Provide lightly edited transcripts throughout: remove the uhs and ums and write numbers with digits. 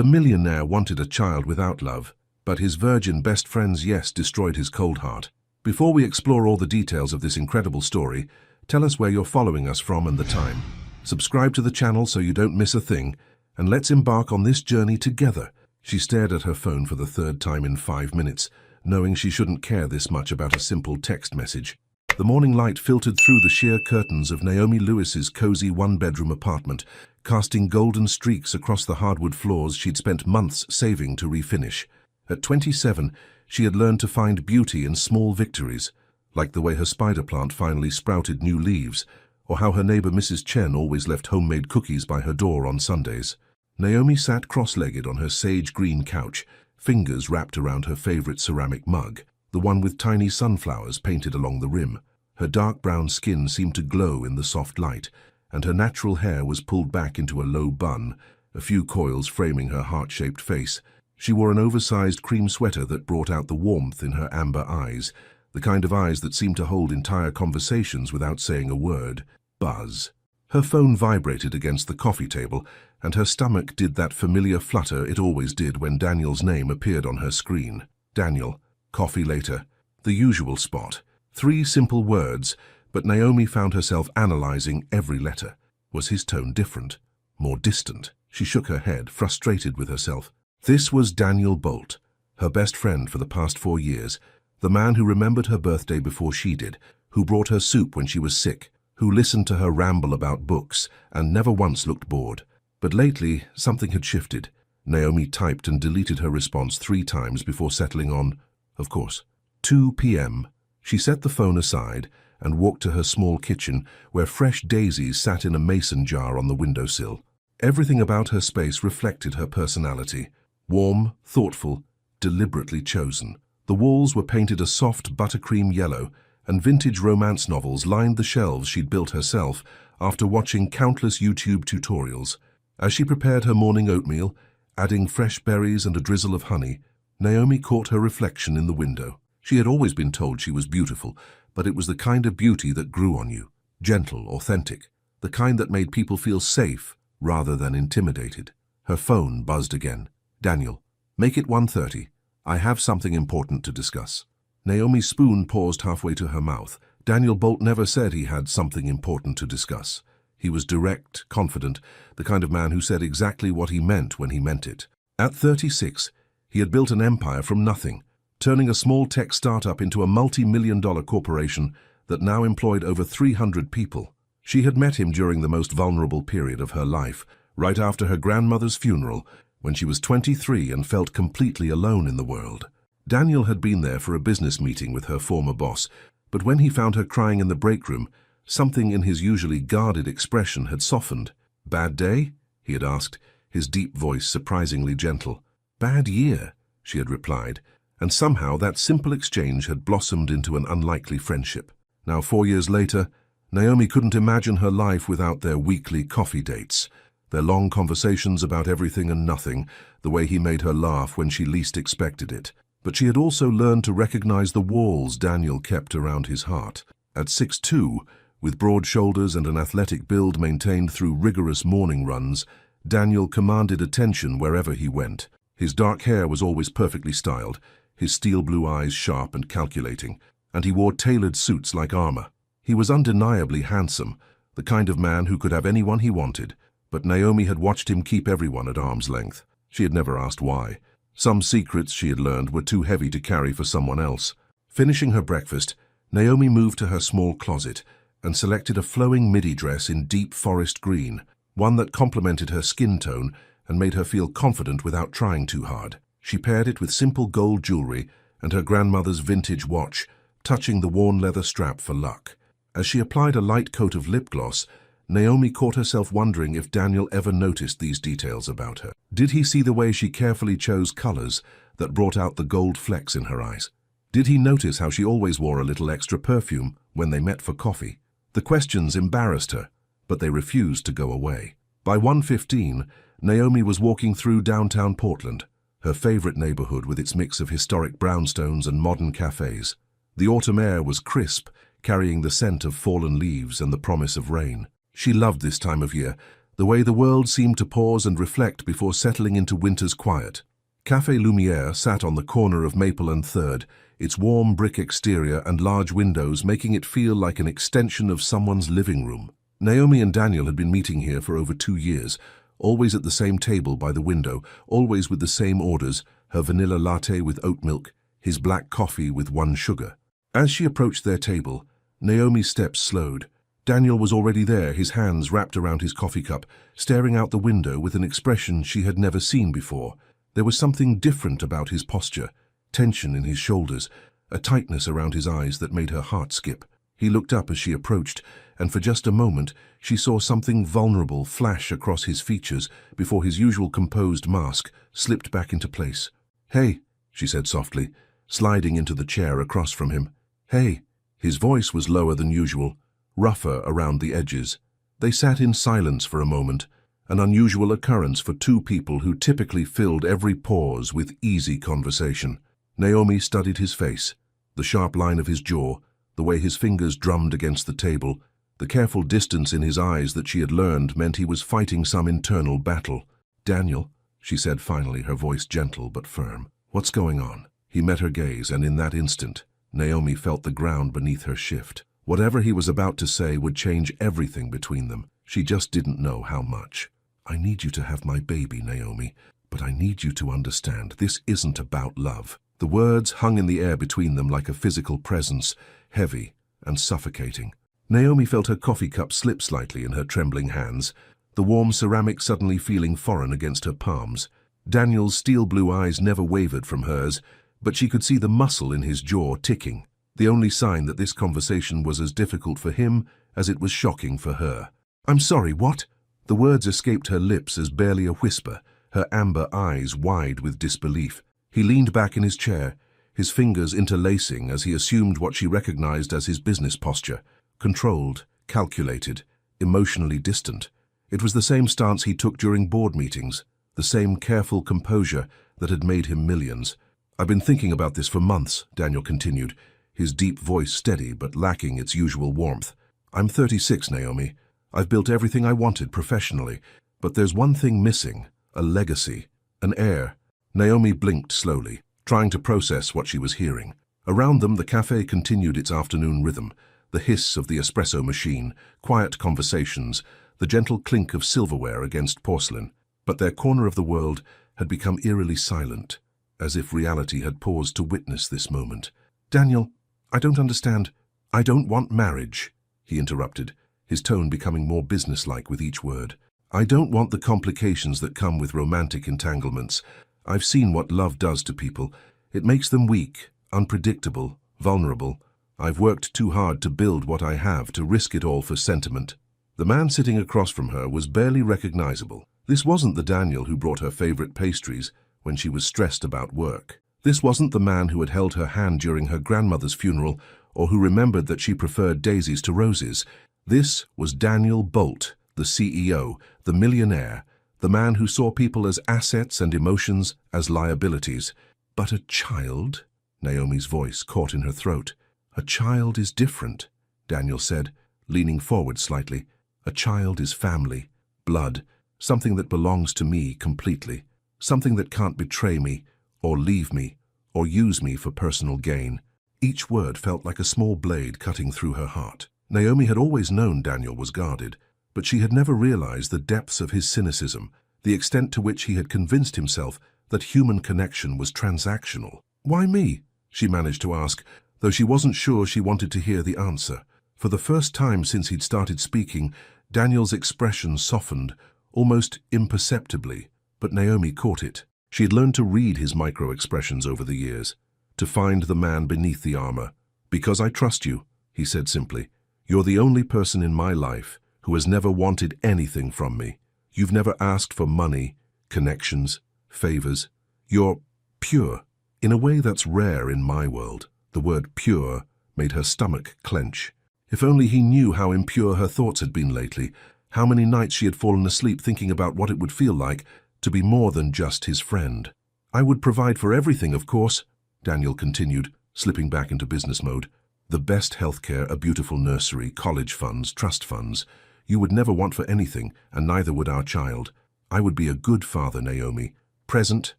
The millionaire wanted a child without love, but his virgin best friend's yes destroyed his cold heart. Before we explore all the details of this incredible story, tell us where you're following us from and the time. Subscribe to the channel so you don't miss a thing, and let's embark on this journey together. She stared at her phone for the third time in 5 minutes, knowing she shouldn't care this much about a simple text message. The morning light filtered through the sheer curtains of Naomi Lewis's cozy one-bedroom apartment, casting golden streaks across the hardwood floors she'd spent months saving to refinish. At 27, she had learned to find beauty in small victories, like the way her spider plant finally sprouted new leaves, or how her neighbor Mrs. Chen always left homemade cookies by her door on Sundays. Naomi sat cross-legged on her sage-green couch, fingers wrapped around her favorite ceramic mug, the one with tiny sunflowers painted along the rim. Her dark brown skin seemed to glow in the soft light, and her natural hair was pulled back into a low bun, a few coils framing her heart-shaped face. She wore an oversized cream sweater that brought out the warmth in her amber eyes, the kind of eyes that seemed to hold entire conversations without saying a word. Buzz. Her phone vibrated against the coffee table, and her stomach did that familiar flutter it always did when Daniel's name appeared on her screen. Daniel. Coffee later. The usual spot. 3 simple words, but Naomi found herself analyzing every letter. Was his tone different? More distant? She shook her head, frustrated with herself. This was Daniel Bolt, her best friend for the past 4 years, the man who remembered her birthday before she did, who brought her soup when she was sick, who listened to her ramble about books and never once looked bored. But lately, something had shifted. Naomi typed and deleted her response 3 times before settling on, of course, 2 p.m. She set the phone aside and walked to her small kitchen where fresh daisies sat in a mason jar on the windowsill. Everything about her space reflected her personality. Warm, thoughtful, deliberately chosen. The walls were painted a soft buttercream yellow, and vintage romance novels lined the shelves she'd built herself after watching countless YouTube tutorials. As she prepared her morning oatmeal, adding fresh berries and a drizzle of honey, Naomi caught her reflection in the window. She had always been told she was beautiful, but it was the kind of beauty that grew on you. Gentle, authentic. The kind that made people feel safe rather than intimidated. Her phone buzzed again. Daniel, make it 1:30. I have something important to discuss. Naomi's spoon paused halfway to her mouth. Daniel Bolt never said he had something important to discuss. He was direct, confident, the kind of man who said exactly what he meant when he meant it. At 36, he had built an empire from nothing, turning a small tech startup into a multi-million-dollar corporation that now employed over 300 people. She had met him during the most vulnerable period of her life, right after her grandmother's funeral, when she was 23 and felt completely alone in the world. Daniel had been there for a business meeting with her former boss, but when he found her crying in the break room, something in his usually guarded expression had softened. "Bad day?" he had asked, his deep voice surprisingly gentle. "Bad year," she had replied, and somehow that simple exchange had blossomed into an unlikely friendship. Now 4 years later, Naomi couldn't imagine her life without their weekly coffee dates, their long conversations about everything and nothing, the way he made her laugh when she least expected it. But she had also learned to recognize the walls Daniel kept around his heart. At 6'2", with broad shoulders and an athletic build maintained through rigorous morning runs, Daniel commanded attention wherever he went. His dark hair was always perfectly styled, his steel blue eyes sharp and calculating, and he wore tailored suits like armor. He was undeniably handsome, the kind of man who could have anyone he wanted, but Naomi had watched him keep everyone at arm's length. She had never asked why. Some secrets, she had learned, were too heavy to carry for someone else. Finishing her breakfast, Naomi moved to her small closet and selected a flowing midi dress in deep forest green, one that complemented her skin tone and made her feel confident without trying too hard. She paired it with simple gold jewelry and her grandmother's vintage watch, touching the worn leather strap for luck. As she applied a light coat of lip gloss, Naomi caught herself wondering if Daniel ever noticed these details about her. Did he see the way she carefully chose colors that brought out the gold flecks in her eyes? Did he notice how she always wore a little extra perfume when they met for coffee? The questions embarrassed her, but they refused to go away. By 1:15, Naomi was walking through downtown Portland, her favorite neighborhood with its mix of historic brownstones and modern cafes. The autumn air was crisp, carrying the scent of fallen leaves and the promise of rain. She loved this time of year, the way the world seemed to pause and reflect before settling into winter's quiet. Café Lumière sat on the corner of Maple and 3rd, its warm brick exterior and large windows making it feel like an extension of someone's living room. Naomi and Daniel had been meeting here for over 2 years, always at the same table by the window, always with the same orders, her vanilla latte with oat milk, his black coffee with 1 sugar. As she approached their table, Naomi's steps slowed. Daniel was already there, his hands wrapped around his coffee cup, staring out the window with an expression she had never seen before. There was something different about his posture, tension in his shoulders, a tightness around his eyes that made her heart skip. He looked up as she approached, and for just a moment she saw something vulnerable flash across his features before his usual composed mask slipped back into place. "Hey," she said softly, sliding into the chair across from him. "Hey." His voice was lower than usual, rougher around the edges. They sat in silence for a moment, an unusual occurrence for 2 people who typically filled every pause with easy conversation. Naomi studied his face, the sharp line of his jaw, the way his fingers drummed against the table, the careful distance in his eyes that she had learned meant he was fighting some internal battle. "Daniel," she said finally, her voice gentle but firm. "What's going on?" He met her gaze, and in that instant, Naomi felt the ground beneath her shift. Whatever he was about to say would change everything between them. She just didn't know how much. "I need you to have my baby, Naomi, but I need you to understand this isn't about love." The words hung in the air between them like a physical presence, heavy and suffocating. Naomi felt her coffee cup slip slightly in her trembling hands, the warm ceramic suddenly feeling foreign against her palms. Daniel's steel blue eyes never wavered from hers, but she could see the muscle in his jaw ticking, the only sign that this conversation was as difficult for him as it was shocking for her. "I'm sorry, what?" The words escaped her lips as barely a whisper, her amber eyes wide with disbelief. He leaned back in his chair, his fingers interlacing as he assumed what she recognized as his business posture, controlled, calculated, emotionally distant. It was the same stance he took during board meetings, the same careful composure that had made him millions. "I've been thinking about this for months," Daniel continued, his deep voice steady but lacking its usual warmth. "I'm 36, Naomi. I've built everything I wanted professionally, but there's one thing missing, a legacy, an heir." Naomi blinked slowly, trying to process what she was hearing. Around them, the cafe continued its afternoon rhythm, the hiss of the espresso machine, quiet conversations, the gentle clink of silverware against porcelain. But their corner of the world had become eerily silent, as if reality had paused to witness this moment. "Daniel, I don't understand. I don't want marriage," he interrupted, his tone becoming more businesslike with each word. "I don't want the complications that come with romantic entanglements. I've seen what love does to people. It makes them weak, unpredictable, vulnerable. I've worked too hard to build what I have, to risk it all for sentiment." The man sitting across from her was barely recognizable. This wasn't the Daniel who brought her favorite pastries when she was stressed about work. This wasn't the man who had held her hand during her grandmother's funeral or who remembered that she preferred daisies to roses. This was Daniel Bolt, the CEO, the millionaire, the man who saw people as assets and emotions as liabilities. "But a child?" Naomi's voice caught in her throat. "A child is different," Daniel said, leaning forward slightly. "A child is family, blood, something that belongs to me completely, something that can't betray me, or leave me, or use me for personal gain." Each word felt like a small blade cutting through her heart. Naomi had always known Daniel was guarded, but she had never realized the depths of his cynicism, the extent to which he had convinced himself that human connection was transactional. "Why me?" she managed to ask, though she wasn't sure she wanted to hear the answer. For the first time since he'd started speaking, Daniel's expression softened, almost imperceptibly, but Naomi caught it. She had learned to read his micro-expressions over the years, to find the man beneath the armor. "Because I trust you," he said simply. "You're the only person in my life who has never wanted anything from me. You've never asked for money, connections, favors. You're pure, in a way that's rare in my world." The word pure made her stomach clench. If only he knew how impure her thoughts had been lately, how many nights she had fallen asleep thinking about what it would feel like to be more than just his friend. "I would provide for everything, of course," Daniel continued, slipping back into business mode. "The best healthcare, a beautiful nursery, college funds, trust funds. You would never want for anything, and neither would our child. I would be a good father, Naomi. Present,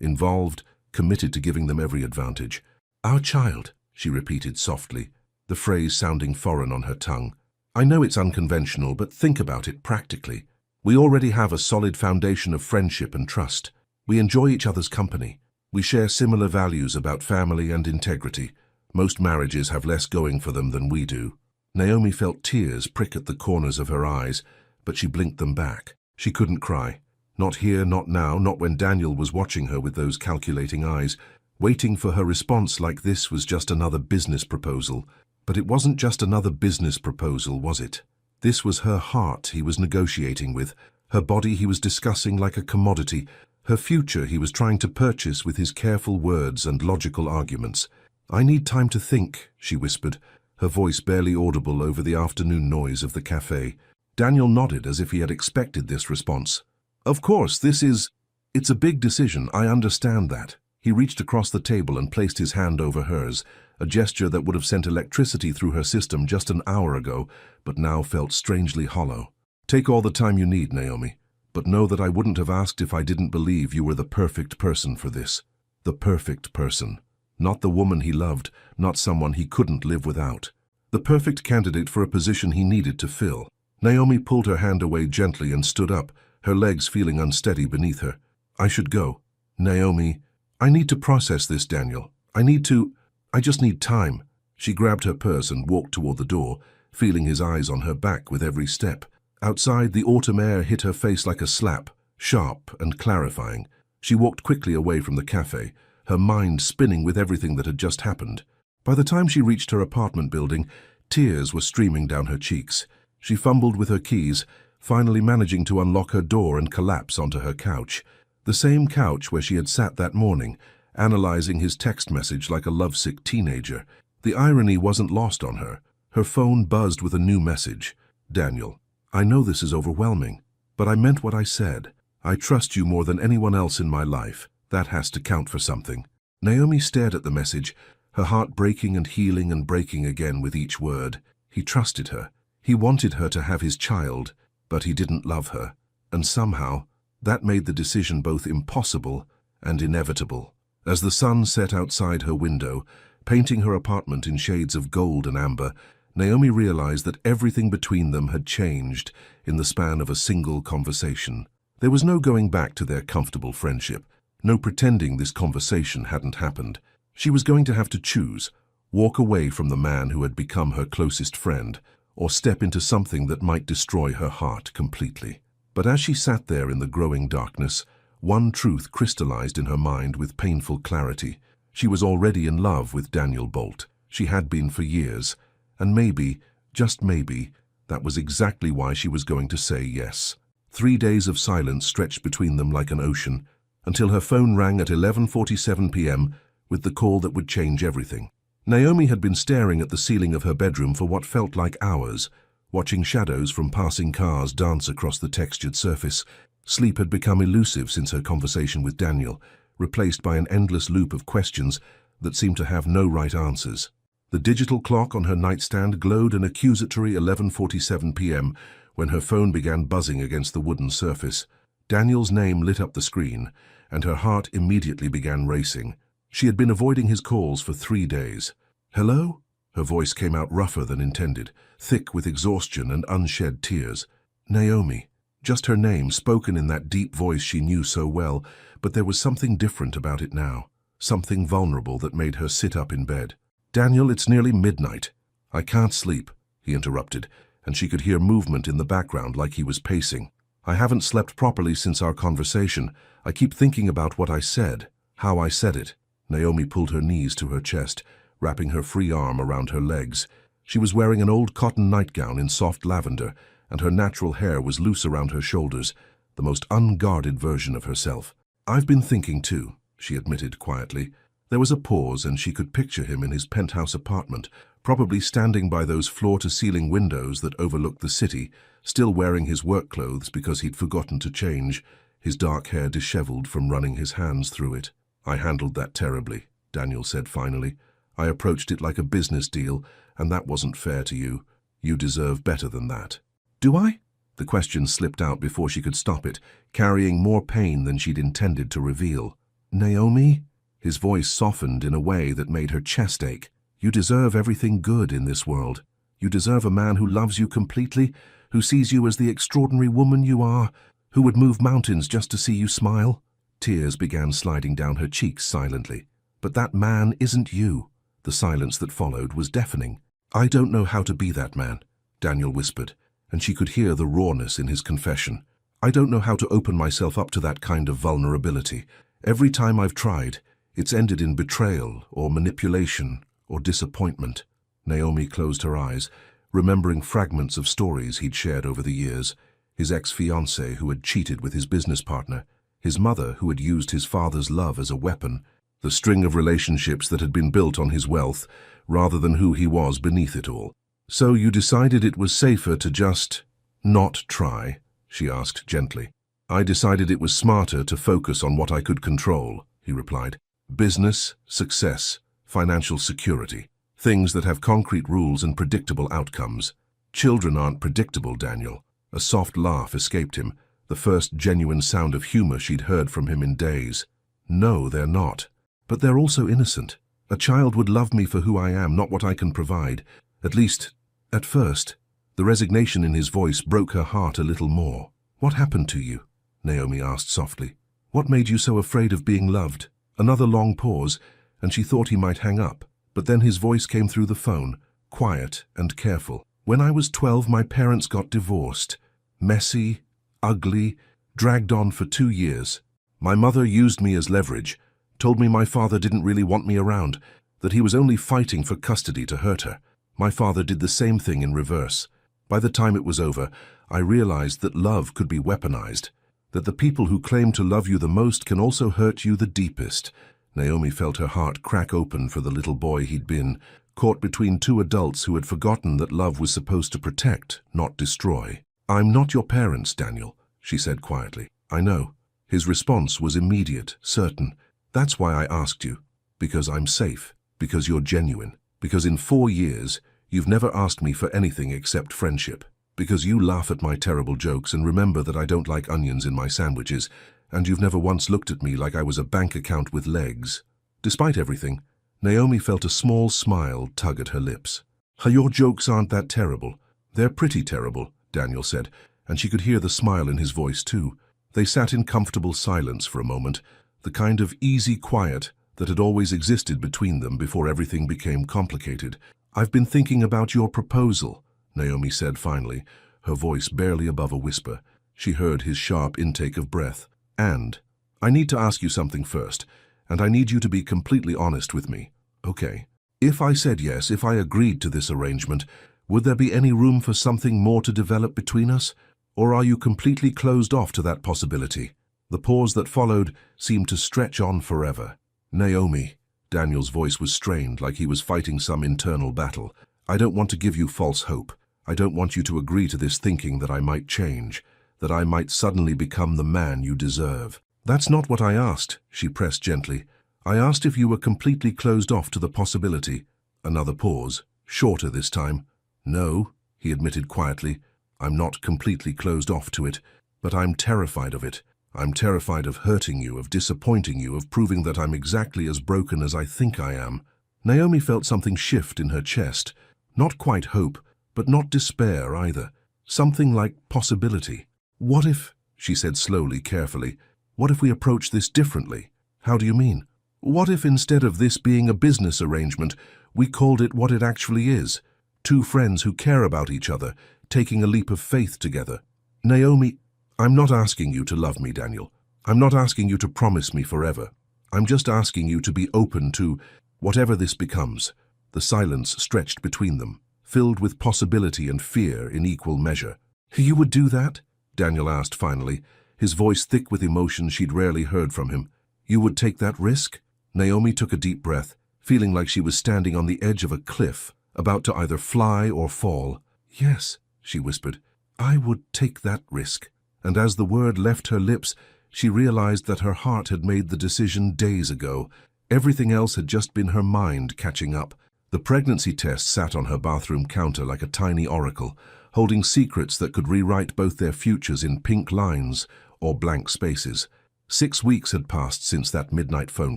involved, committed to giving them every advantage. Our child, she repeated softly, the phrase sounding foreign on her tongue. I know it's unconventional, but think about it practically. We already have a solid foundation of friendship and trust. We enjoy each other's company. We share similar values about family and integrity. Most marriages have less going for them than we do. Naomi felt tears prick at the corners of her eyes, but she blinked them back. She couldn't cry. Not here, not now, not when Daniel was watching her with those calculating eyes. Waiting for her response like this was just another business proposal. But it wasn't just another business proposal, was it? This was her heart he was negotiating with, her body he was discussing like a commodity, her future he was trying to purchase with his careful words and logical arguments. I need time to think, she whispered, her voice barely audible over the afternoon noise of the cafe. Daniel nodded as if he had expected this response. Of course, it's a big decision, I understand that. He reached across the table and placed his hand over hers, a gesture that would have sent electricity through her system just an hour ago, but now felt strangely hollow. Take all the time you need, Naomi, but know that I wouldn't have asked if I didn't believe you were the perfect person for this. The perfect person. Not the woman he loved, not someone he couldn't live without. The perfect candidate for a position he needed to fill. Naomi pulled her hand away gently and stood up, her legs feeling unsteady beneath her. I should go. Naomi, I need to process this, Daniel. I just need time. She grabbed her purse and walked toward the door, feeling his eyes on her back with every step. Outside, the autumn air hit her face like a slap, sharp and clarifying. She walked quickly away from the cafe, her mind spinning with everything that had just happened. By the time she reached her apartment building, tears were streaming down her cheeks. She fumbled with her keys, finally managing to unlock her door and collapse onto her couch. The same couch where she had sat that morning, analyzing his text message like a lovesick teenager. The irony wasn't lost on her. Her phone buzzed with a new message. Daniel, I know this is overwhelming, but I meant what I said. I trust you more than anyone else in my life. That has to count for something. Naomi stared at the message, her heart breaking and healing and breaking again with each word. He trusted her. He wanted her to have his child, but he didn't love her. And somehow, that made the decision both impossible and inevitable. As the sun set outside her window, painting her apartment in shades of gold and amber, Naomi realized that everything between them had changed in the span of a single conversation. There was no going back to their comfortable friendship, no pretending this conversation hadn't happened. She was going to have to choose, walk away from the man who had become her closest friend, or step into something that might destroy her heart completely. But as she sat there in the growing darkness, one truth crystallized in her mind with painful clarity. She was already in love with Daniel Bolt. She had been for years, and maybe, just maybe, that was exactly why she was going to say yes. 3 days of silence stretched between them like an ocean, until her phone rang at 11:47 p.m. with the call that would change everything. Naomi had been staring at the ceiling of her bedroom for what felt like hours, watching shadows from passing cars dance across the textured surface. Sleep had become elusive since her conversation with Daniel, replaced by an endless loop of questions that seemed to have no right answers. The digital clock on her nightstand glowed an accusatory 11:47 p.m. when her phone began buzzing against the wooden surface. Daniel's name lit up the screen, and her heart immediately began racing. She had been avoiding his calls for 3 days. Hello? Her voice came out rougher than intended, thick with exhaustion and unshed tears. Naomi. Just her name, spoken in that deep voice she knew so well, but there was something different about it now, something vulnerable that made her sit up in bed. Daniel, it's nearly midnight. I can't sleep, he interrupted, and she could hear movement in the background like he was pacing. I haven't slept properly since our conversation. I keep thinking about what I said, how I said it. Naomi pulled her knees to her chest, wrapping her free arm around her legs. She was wearing an old cotton nightgown in soft lavender, and her natural hair was loose around her shoulders, the most unguarded version of herself. I've been thinking too, she admitted quietly. There was a pause, and she could picture him in his penthouse apartment, probably standing by those floor-to-ceiling windows that overlooked the city, still wearing his work clothes because he'd forgotten to change, his dark hair disheveled from running his hands through it. I handled that terribly, Daniel said finally. I approached it like a business deal, and that wasn't fair to you. You deserve better than that. Do I? The question slipped out before she could stop it, carrying more pain than she'd intended to reveal. "Naomi?" His voice softened in a way that made her chest ache. "You deserve everything good in this world. You deserve a man who loves you completely, who sees you as the extraordinary woman you are, who would move mountains just to see you smile." Tears began sliding down her cheeks silently. "But that man isn't you." The silence that followed was deafening. "I don't know how to be that man," Daniel whispered, and she could hear the rawness in his confession. "I don't know how to open myself up to that kind of vulnerability. Every time I've tried, it's ended in betrayal or manipulation or disappointment." Naomi closed her eyes, remembering fragments of stories he'd shared over the years. His ex-fiancée who had cheated with his business partner, his mother who had used his father's love as a weapon, the string of relationships that had been built on his wealth rather than who he was beneath it all. "So you decided it was safer to just not try?" she asked gently. "I decided it was smarter to focus on what I could control," he replied. "Business, success, financial security. Things that have concrete rules and predictable outcomes. Children aren't predictable, Daniel." A soft laugh escaped him, the first genuine sound of humor she'd heard from him in days. "No, they're not. But they're also innocent. A child would love me for who I am, not what I can provide. At least, at first." The resignation in his voice broke her heart a little more. "What happened to you?" Naomi asked softly. "What made you so afraid of being loved?" Another long pause, and she thought he might hang up. But then his voice came through the phone, quiet and careful. "When I was 12, my parents got divorced. Messy, ugly, dragged on for 2 years. My mother used me as leverage, told me my father didn't really want me around, that he was only fighting for custody to hurt her. My father did the same thing in reverse. By the time it was over, I realized that love could be weaponized, that the people who claim to love you the most can also hurt you the deepest." Naomi felt her heart crack open for the little boy he'd been, caught between two adults who had forgotten that love was supposed to protect, not destroy. "I'm not your parents, Daniel," she said quietly. "I know." His response was immediate, certain. "That's why I asked you. Because I'm safe. Because you're genuine. Because in 4 years, you've never asked me for anything except friendship. Because you laugh at my terrible jokes and remember that I don't like onions in my sandwiches, and you've never once looked at me like I was a bank account with legs." Despite everything, Naomi felt a small smile tug at her lips. "Your jokes aren't that terrible. They're pretty terrible," Daniel said, and she could hear the smile in his voice too. They sat in comfortable silence for a moment, the kind of easy quiet that had always existed between them before everything became complicated. "I've been thinking about your proposal," Naomi said finally, her voice barely above a whisper. She heard his sharp intake of breath. "And I need to ask you something first, and I need you to be completely honest with me. Okay. If I said yes, if I agreed to this arrangement, would there be any room for something more to develop between us? Or are you completely closed off to that possibility?" The pause that followed seemed to stretch on forever. "Naomi," Daniel's voice was strained, like he was fighting some internal battle. "I don't want to give you false hope. I don't want you to agree to this thinking that I might change, that I might suddenly become the man you deserve." "That's not what I asked," she pressed gently. "I asked if you were completely closed off to the possibility." Another pause, shorter this time. "No," he admitted quietly, "I'm not completely closed off to it, but I'm terrified of it. I'm terrified of hurting you, of disappointing you, of proving that I'm exactly as broken as I think I am." Naomi felt something shift in her chest. Not quite hope, but not despair either. Something like possibility. "What if," she said slowly, carefully, "what if we approach this differently?" "How do you mean?" "What if instead of this being a business arrangement, we called it what it actually is? Two friends who care about each other, taking a leap of faith together." "Naomi, I'm not asking you to love me, Daniel. I'm not asking you to promise me forever. I'm just asking you to be open to whatever this becomes." The silence stretched between them, filled with possibility and fear in equal measure. "You would do that?" Daniel asked finally, his voice thick with emotion she'd rarely heard from him. "You would take that risk?" Naomi took a deep breath, feeling like she was standing on the edge of a cliff, about to either fly or fall. "Yes," she whispered, "I would take that risk." And as the word left her lips, she realized that her heart had made the decision days ago. Everything else had just been her mind catching up. The pregnancy test sat on her bathroom counter like a tiny oracle, holding secrets that could rewrite both their futures in pink lines or blank spaces. 6 weeks had passed since that midnight phone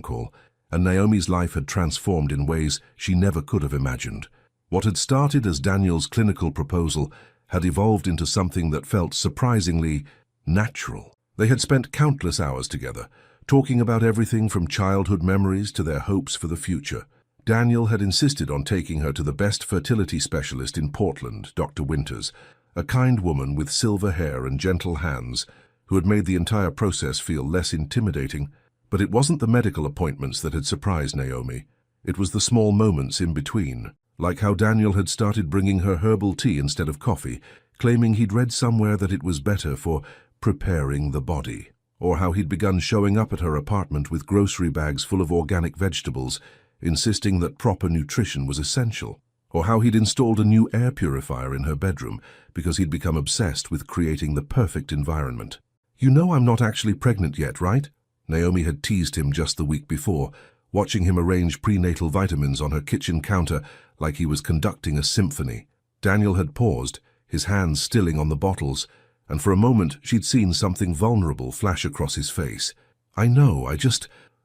call, and Naomi's life had transformed in ways she never could have imagined. What had started as Daniel's clinical proposal had evolved into something that felt surprisingly natural. They had spent countless hours together, talking about everything from childhood memories to their hopes for the future. Daniel had insisted on taking her to the best fertility specialist in Portland, Dr. Winters, a kind woman with silver hair and gentle hands who had made the entire process feel less intimidating. But it wasn't the medical appointments that had surprised Naomi. It was the small moments in between, like how Daniel had started bringing her herbal tea instead of coffee, claiming he'd read somewhere that it was better for preparing the body, or how he'd begun showing up at her apartment with grocery bags full of organic vegetables, insisting that proper nutrition was essential, or how he'd installed a new air purifier in her bedroom because he'd become obsessed with creating the perfect environment. "You know I'm not actually pregnant yet, right?" Naomi had teased him just the week before, watching him arrange prenatal vitamins on her kitchen counter like he was conducting a symphony. Daniel had paused, his hands stilling on the bottles, and for a moment she'd seen something vulnerable flash across his face. "I know,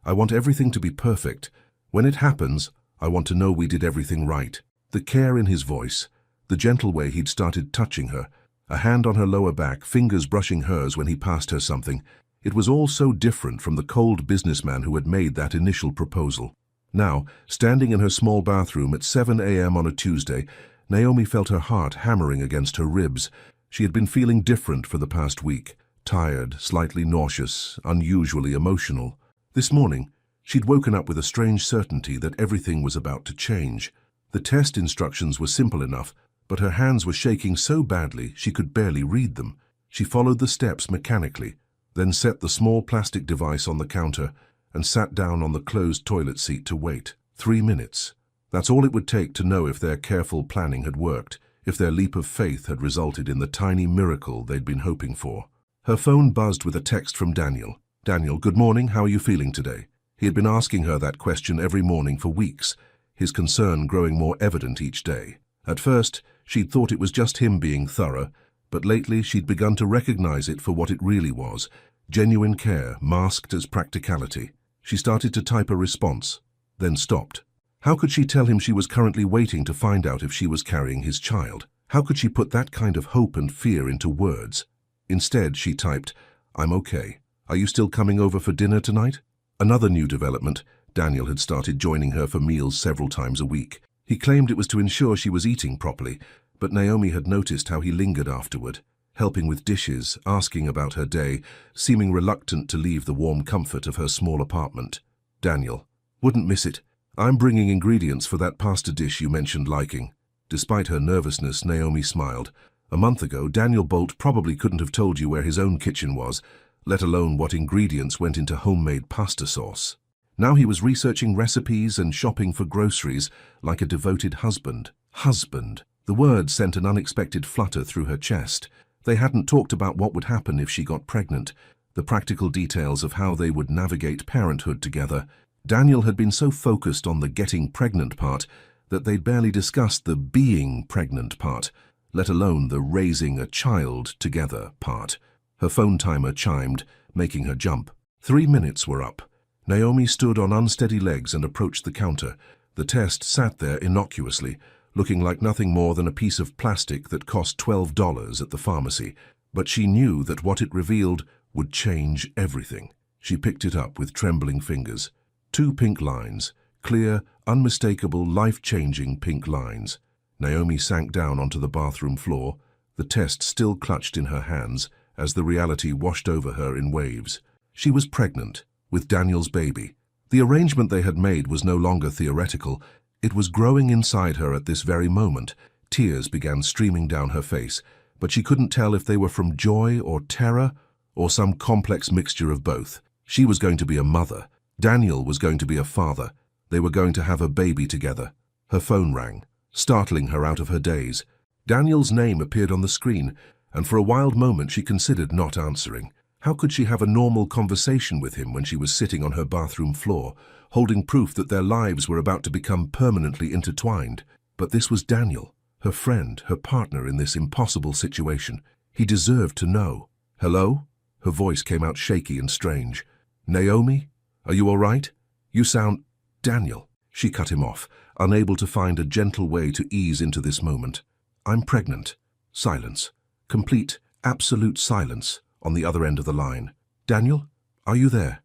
I want everything to be perfect. When it happens, I want to know we did everything right." The care in his voice, the gentle way he'd started touching her, a hand on her lower back, fingers brushing hers when he passed her something. It was all so different from the cold businessman who had made that initial proposal. Now, standing in her small bathroom at 7 a.m. on a Tuesday, Naomi felt her heart hammering against her ribs. She had been feeling different for the past week, tired, slightly nauseous, unusually emotional. This morning, she'd woken up with a strange certainty that everything was about to change. The test instructions were simple enough, but her hands were shaking so badly she could barely read them. She followed the steps mechanically, then set the small plastic device on the counter and sat down on the closed toilet seat to wait. 3 minutes. That's all it would take to know if their careful planning had worked, if their leap of faith had resulted in the tiny miracle they'd been hoping for. Her phone buzzed with a text from Daniel. "Daniel, good morning, how are you feeling today?" He had been asking her that question every morning for weeks, his concern growing more evident each day. At first, she'd thought it was just him being thorough, but lately she'd begun to recognize it for what it really was, genuine care masked as practicality. She started to type a response, then stopped. How could she tell him she was currently waiting to find out if she was carrying his child? How could she put that kind of hope and fear into words? Instead, she typed, "I'm okay. Are you still coming over for dinner tonight?" Another new development, Daniel had started joining her for meals several times a week. He claimed it was to ensure she was eating properly, but Naomi had noticed how he lingered afterward, helping with dishes, asking about her day, seeming reluctant to leave the warm comfort of her small apartment. "Daniel, wouldn't miss it. I'm bringing ingredients for that pasta dish you mentioned liking." Despite her nervousness, Naomi smiled. A month ago, Daniel Bolt probably couldn't have told you where his own kitchen was, let alone what ingredients went into homemade pasta sauce. Now he was researching recipes and shopping for groceries like a devoted husband. Husband. The word sent an unexpected flutter through her chest. They hadn't talked about what would happen if she got pregnant, the practical details of how they would navigate parenthood together. Daniel had been so focused on the getting pregnant part that they'd barely discussed the being pregnant part, let alone the raising a child together part. Her phone timer chimed, making her jump. 3 minutes were up. Naomi stood on unsteady legs and approached the counter. The test sat there innocuously, looking like nothing more than a piece of plastic that cost $12 at the pharmacy. But she knew that what it revealed would change everything. She picked it up with trembling fingers. 2 pink lines, clear, unmistakable, life-changing pink lines. Naomi sank down onto the bathroom floor, the test still clutched in her hands as the reality washed over her in waves. She was pregnant, with Daniel's baby. The arrangement they had made was no longer theoretical. It was growing inside her at this very moment. Tears began streaming down her face, but she couldn't tell if they were from joy or terror or some complex mixture of both. She was going to be a mother. Daniel was going to be a father. They were going to have a baby together. Her phone rang, startling her out of her daze. Daniel's name appeared on the screen, and for a wild moment she considered not answering. How could she have a normal conversation with him when she was sitting on her bathroom floor, holding proof that their lives were about to become permanently intertwined? But this was Daniel, her friend, her partner in this impossible situation. He deserved to know. "Hello?" Her voice came out shaky and strange. "Naomi? Are you all right? You sound—" "Daniel." She cut him off, unable to find a gentle way to ease into this moment. "I'm pregnant." Silence. Complete, absolute silence on the other end of the line. "Daniel? Are you there?"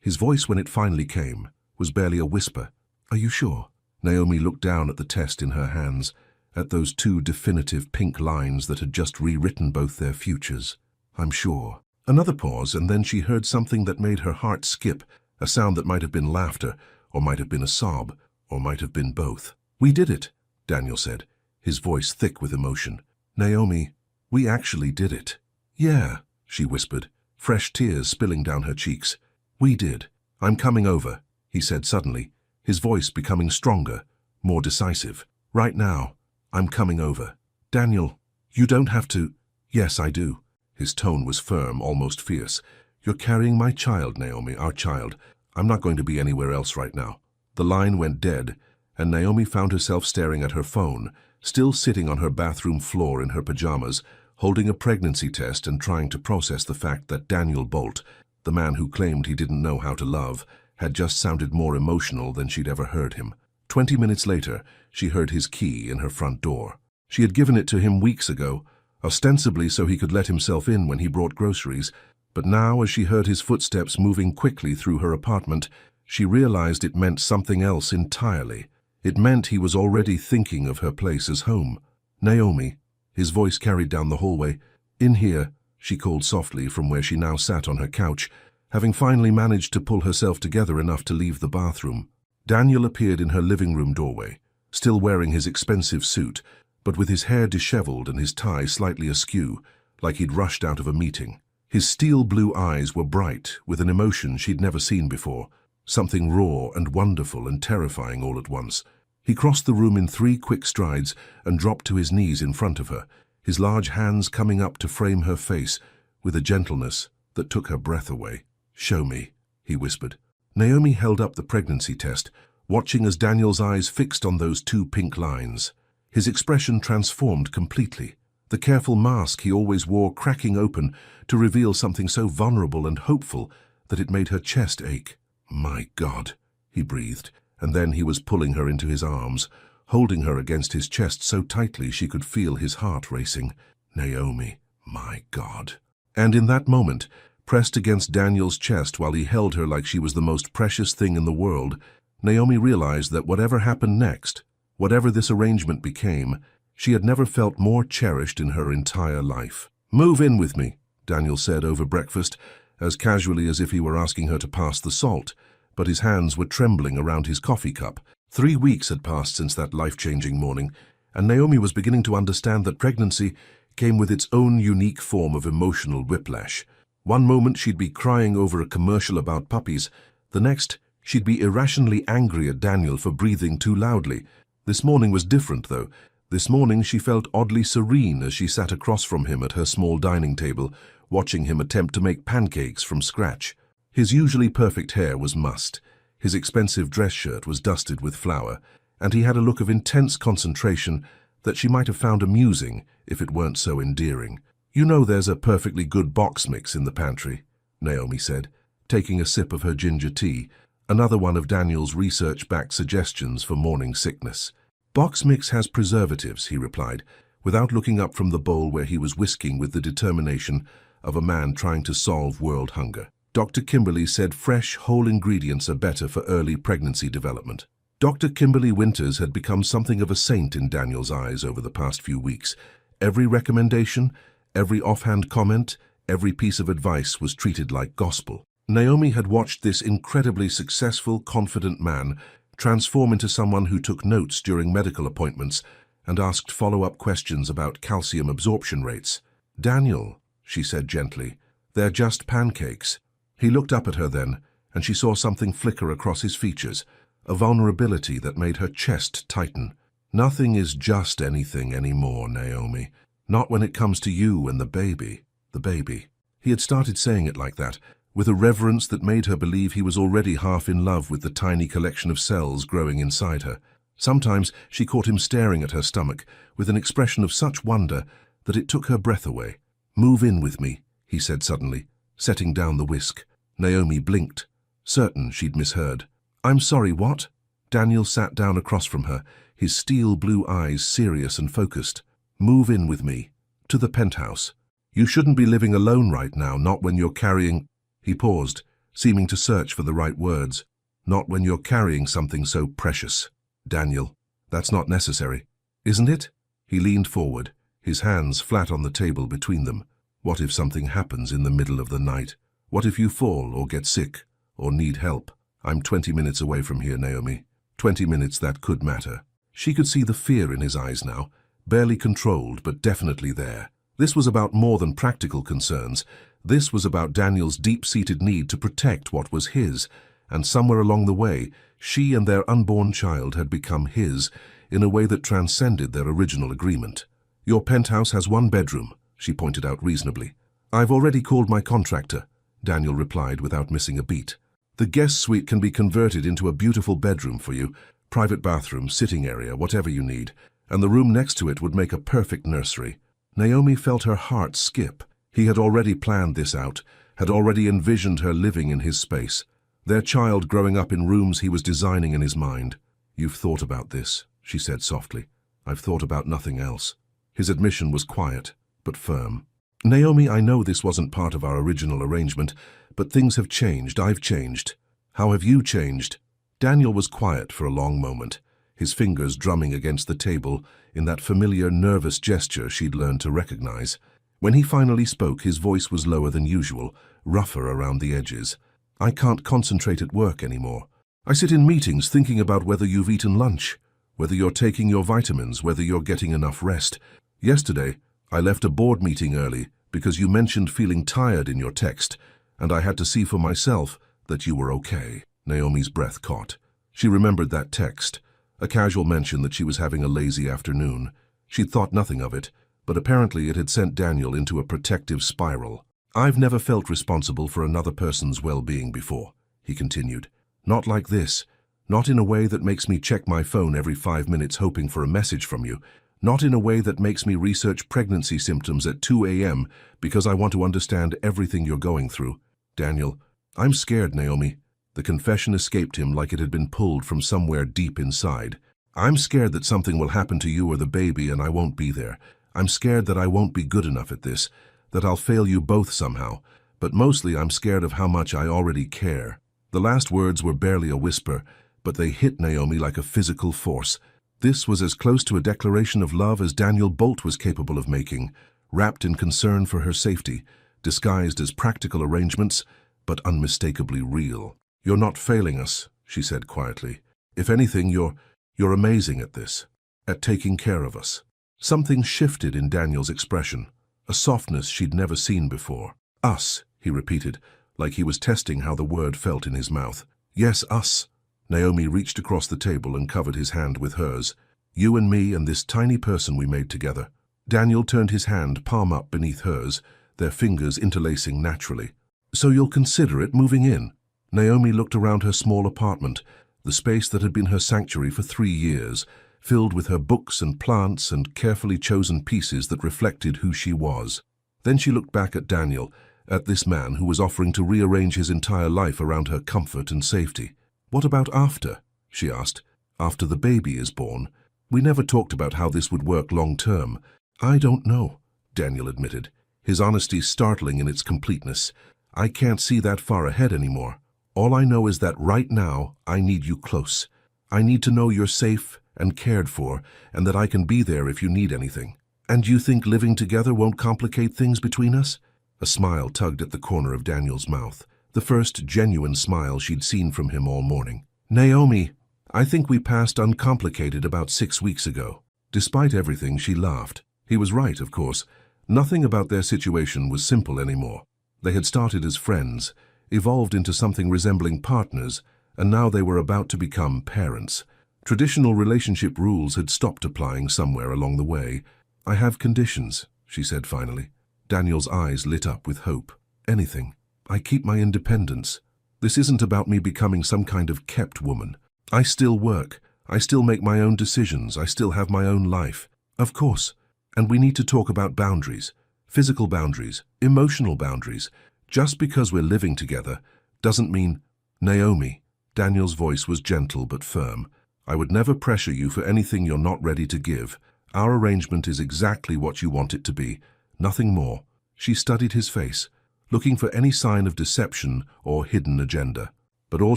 His voice, when it finally came, was barely a whisper. "Are you sure?" Naomi looked down at the test in her hands, at those two definitive pink lines that had just rewritten both their futures. "I'm sure." Another pause, and then she heard something that made her heart skip, a sound that might have been laughter, or might have been a sob, or might have been both. "We did it," Daniel said, his voice thick with emotion. "Naomi, we actually did it." "Yeah," she whispered, fresh tears spilling down her cheeks. "We did. I'm coming over," he said suddenly, his voice becoming stronger, more decisive. "Right now, I'm coming over." "Daniel, you don't have to—" "Yes, I do." His tone was firm, almost fierce. "You're carrying my child, Naomi, our child. I'm not going to be anywhere else right now." The line went dead, and Naomi found herself staring at her phone, still sitting on her bathroom floor in her pajamas, holding a pregnancy test and trying to process the fact that Daniel Bolt, the man who claimed he didn't know how to love, had just sounded more emotional than she'd ever heard him. 20 minutes later, she heard his key in her front door. She had given it to him weeks ago, ostensibly so he could let himself in when he brought groceries, but now, as she heard his footsteps moving quickly through her apartment, she realized it meant something else entirely. It meant he was already thinking of her place as home. "Naomi," his voice carried down the hallway. "In here," she called softly from where she now sat on her couch, having finally managed to pull herself together enough to leave the bathroom. Daniel appeared in her living room doorway, still wearing his expensive suit, but with his hair disheveled and his tie slightly askew, like he'd rushed out of a meeting. His steel blue eyes were bright, with an emotion she'd never seen before, something raw and wonderful and terrifying all at once. He crossed the room in 3 quick strides and dropped to his knees in front of her, his large hands coming up to frame her face with a gentleness that took her breath away. "Show me," he whispered. Naomi held up the pregnancy test, watching as Daniel's eyes fixed on those 2 pink lines. His expression transformed completely, the careful mask he always wore cracking open to reveal something so vulnerable and hopeful that it made her chest ache. "My God," he breathed, and then he was pulling her into his arms, holding her against his chest so tightly she could feel his heart racing. "Naomi, my God." And in that moment, pressed against Daniel's chest while he held her like she was the most precious thing in the world, Naomi realized that whatever happened next, whatever this arrangement became, she had never felt more cherished in her entire life. "Move in with me," Daniel said over breakfast, as casually as if he were asking her to pass the salt, but his hands were trembling around his coffee cup. 3 weeks had passed since that life-changing morning, and Naomi was beginning to understand that pregnancy came with its own unique form of emotional whiplash. One moment she'd be crying over a commercial about puppies, the next she'd be irrationally angry at Daniel for breathing too loudly. This morning was different, though. This morning she felt oddly serene as she sat across from him at her small dining table, watching him attempt to make pancakes from scratch. His usually perfect hair was mussed, his expensive dress shirt was dusted with flour, and he had a look of intense concentration that she might have found amusing if it weren't so endearing. "You know there's a perfectly good box mix in the pantry," Naomi said, taking a sip of her ginger tea, another one of Daniel's research-backed suggestions for morning sickness. "Box mix has preservatives," he replied, without looking up from the bowl where he was whisking with the determination of a man trying to solve world hunger. Dr. Kimberly said fresh, whole ingredients are better for early pregnancy development. Dr. Kimberly Winters had become something of a saint in Daniel's eyes over the past few weeks. Every recommendation, every offhand comment, every piece of advice was treated like gospel. Naomi had watched this incredibly successful, confident man transform into someone who took notes during medical appointments and asked follow-up questions about calcium absorption rates. "Daniel," she said gently, "they're just pancakes." He looked up at her then, and she saw something flicker across his features, a vulnerability that made her chest tighten. "Nothing is just anything anymore, Naomi. Not when it comes to you and the baby. The baby." He had started saying it like that, with a reverence that made her believe he was already half in love with the tiny collection of cells growing inside her. Sometimes she caught him staring at her stomach with an expression of such wonder that it took her breath away. "Move in with me," he said suddenly, setting down the whisk. Naomi blinked, certain she'd misheard. "I'm sorry, what?" Daniel sat down across from her, his steel blue eyes serious and focused. "Move in with me. To the penthouse. You shouldn't be living alone right now, not when you're carrying—" He paused, seeming to search for the right words. "Not when you're carrying something so precious. Daniel, that's not necessary, isn't it?" He leaned forward, his hands flat on the table between them. "What if something happens in the middle of the night? What if you fall or get sick or need help? I'm 20 minutes away from here, Naomi. 20 minutes that could matter." She could see the fear in his eyes now, barely controlled but definitely there. This was about more than practical concerns. This was about Daniel's deep-seated need to protect what was his, and somewhere along the way, she and their unborn child had become his in a way that transcended their original agreement. "Your penthouse has 1 bedroom, she pointed out reasonably. "I've already called my contractor," Daniel replied without missing a beat. "The guest suite can be converted into a beautiful bedroom for you, private bathroom, sitting area, whatever you need, and the room next to it would make a perfect nursery." Naomi felt her heart skip. He had already planned this out, had already envisioned her living in his space, their child growing up in rooms he was designing in his mind. "You've thought about this," she said softly. "I've thought about nothing else." His admission was quiet, but firm. "Naomi, I know this wasn't part of our original arrangement, but things have changed. I've changed. How have you changed?" Daniel was quiet for a long moment, his fingers drumming against the table in that familiar nervous gesture she'd learned to recognize. When he finally spoke, his voice was lower than usual, rougher around the edges. "I can't concentrate at work anymore. I sit in meetings thinking about whether you've eaten lunch, whether you're taking your vitamins, whether you're getting enough rest. Yesterday, I left a board meeting early because you mentioned feeling tired in your text, and I had to see for myself that you were okay." Naomi's breath caught. She remembered that text, a casual mention that she was having a lazy afternoon. She'd thought nothing of it, but apparently it had sent Daniel into a protective spiral. "I've never felt responsible for another person's well-being before," he continued. "Not like this. Not in a way that makes me check my phone every 5 minutes hoping for a message from you. Not in a way that makes me research pregnancy symptoms at 2 a.m. because I want to understand everything you're going through. Daniel, I'm scared, Naomi." The confession escaped him like it had been pulled from somewhere deep inside. "I'm scared that something will happen to you or the baby and I won't be there. I'm scared that I won't be good enough at this, that I'll fail you both somehow. But mostly I'm scared of how much I already care." The last words were barely a whisper, but they hit Naomi like a physical force. This was as close to a declaration of love as Daniel Bolt was capable of making, wrapped in concern for her safety, disguised as practical arrangements, but unmistakably real. "You're not failing us," she said quietly. "If anything, you're amazing at this, at taking care of us." Something shifted in Daniel's expression, a softness she'd never seen before. "Us," he repeated, like he was testing how the word felt in his mouth. "Yes, us." Naomi reached across the table and covered his hand with hers. "You and me and this tiny person we made together." Daniel turned his hand palm up beneath hers, their fingers interlacing naturally. "So you'll consider it moving in?" Naomi looked around her small apartment, the space that had been her sanctuary for 3 years, filled with her books and plants and carefully chosen pieces that reflected who she was. Then she looked back at Daniel, at this man who was offering to rearrange his entire life around her comfort and safety. "What about after?" she asked. "After the baby is born? We never talked about how this would work long-term." "I don't know," Daniel admitted, his honesty startling in its completeness. "I can't see that far ahead anymore. All I know is that right now, I need you close. I need to know you're safe and cared for, and that I can be there if you need anything." "And you think living together won't complicate things between us?" A smile tugged at the corner of Daniel's mouth, the first genuine smile she'd seen from him all morning. "Naomi, I think we passed uncomplicated about 6 weeks ago." Despite everything, she laughed. He was right, of course. Nothing about their situation was simple anymore. They had started as friends, evolved into something resembling partners, and now they were about to become parents. Traditional relationship rules had stopped applying somewhere along the way. "I have conditions," she said finally. Daniel's eyes lit up with hope. "Anything. I keep my independence. This isn't about me becoming some kind of kept woman. I still work. I still make my own decisions. I still have my own life. Of course. And we need to talk about boundaries. Physical boundaries, emotional boundaries. Just because we're living together doesn't mean... Naomi, Daniel's voice was gentle but firm. I would never pressure you for anything you're not ready to give. Our arrangement is exactly what you want it to be, nothing more. She studied his face, looking for any sign of deception or hidden agenda. But all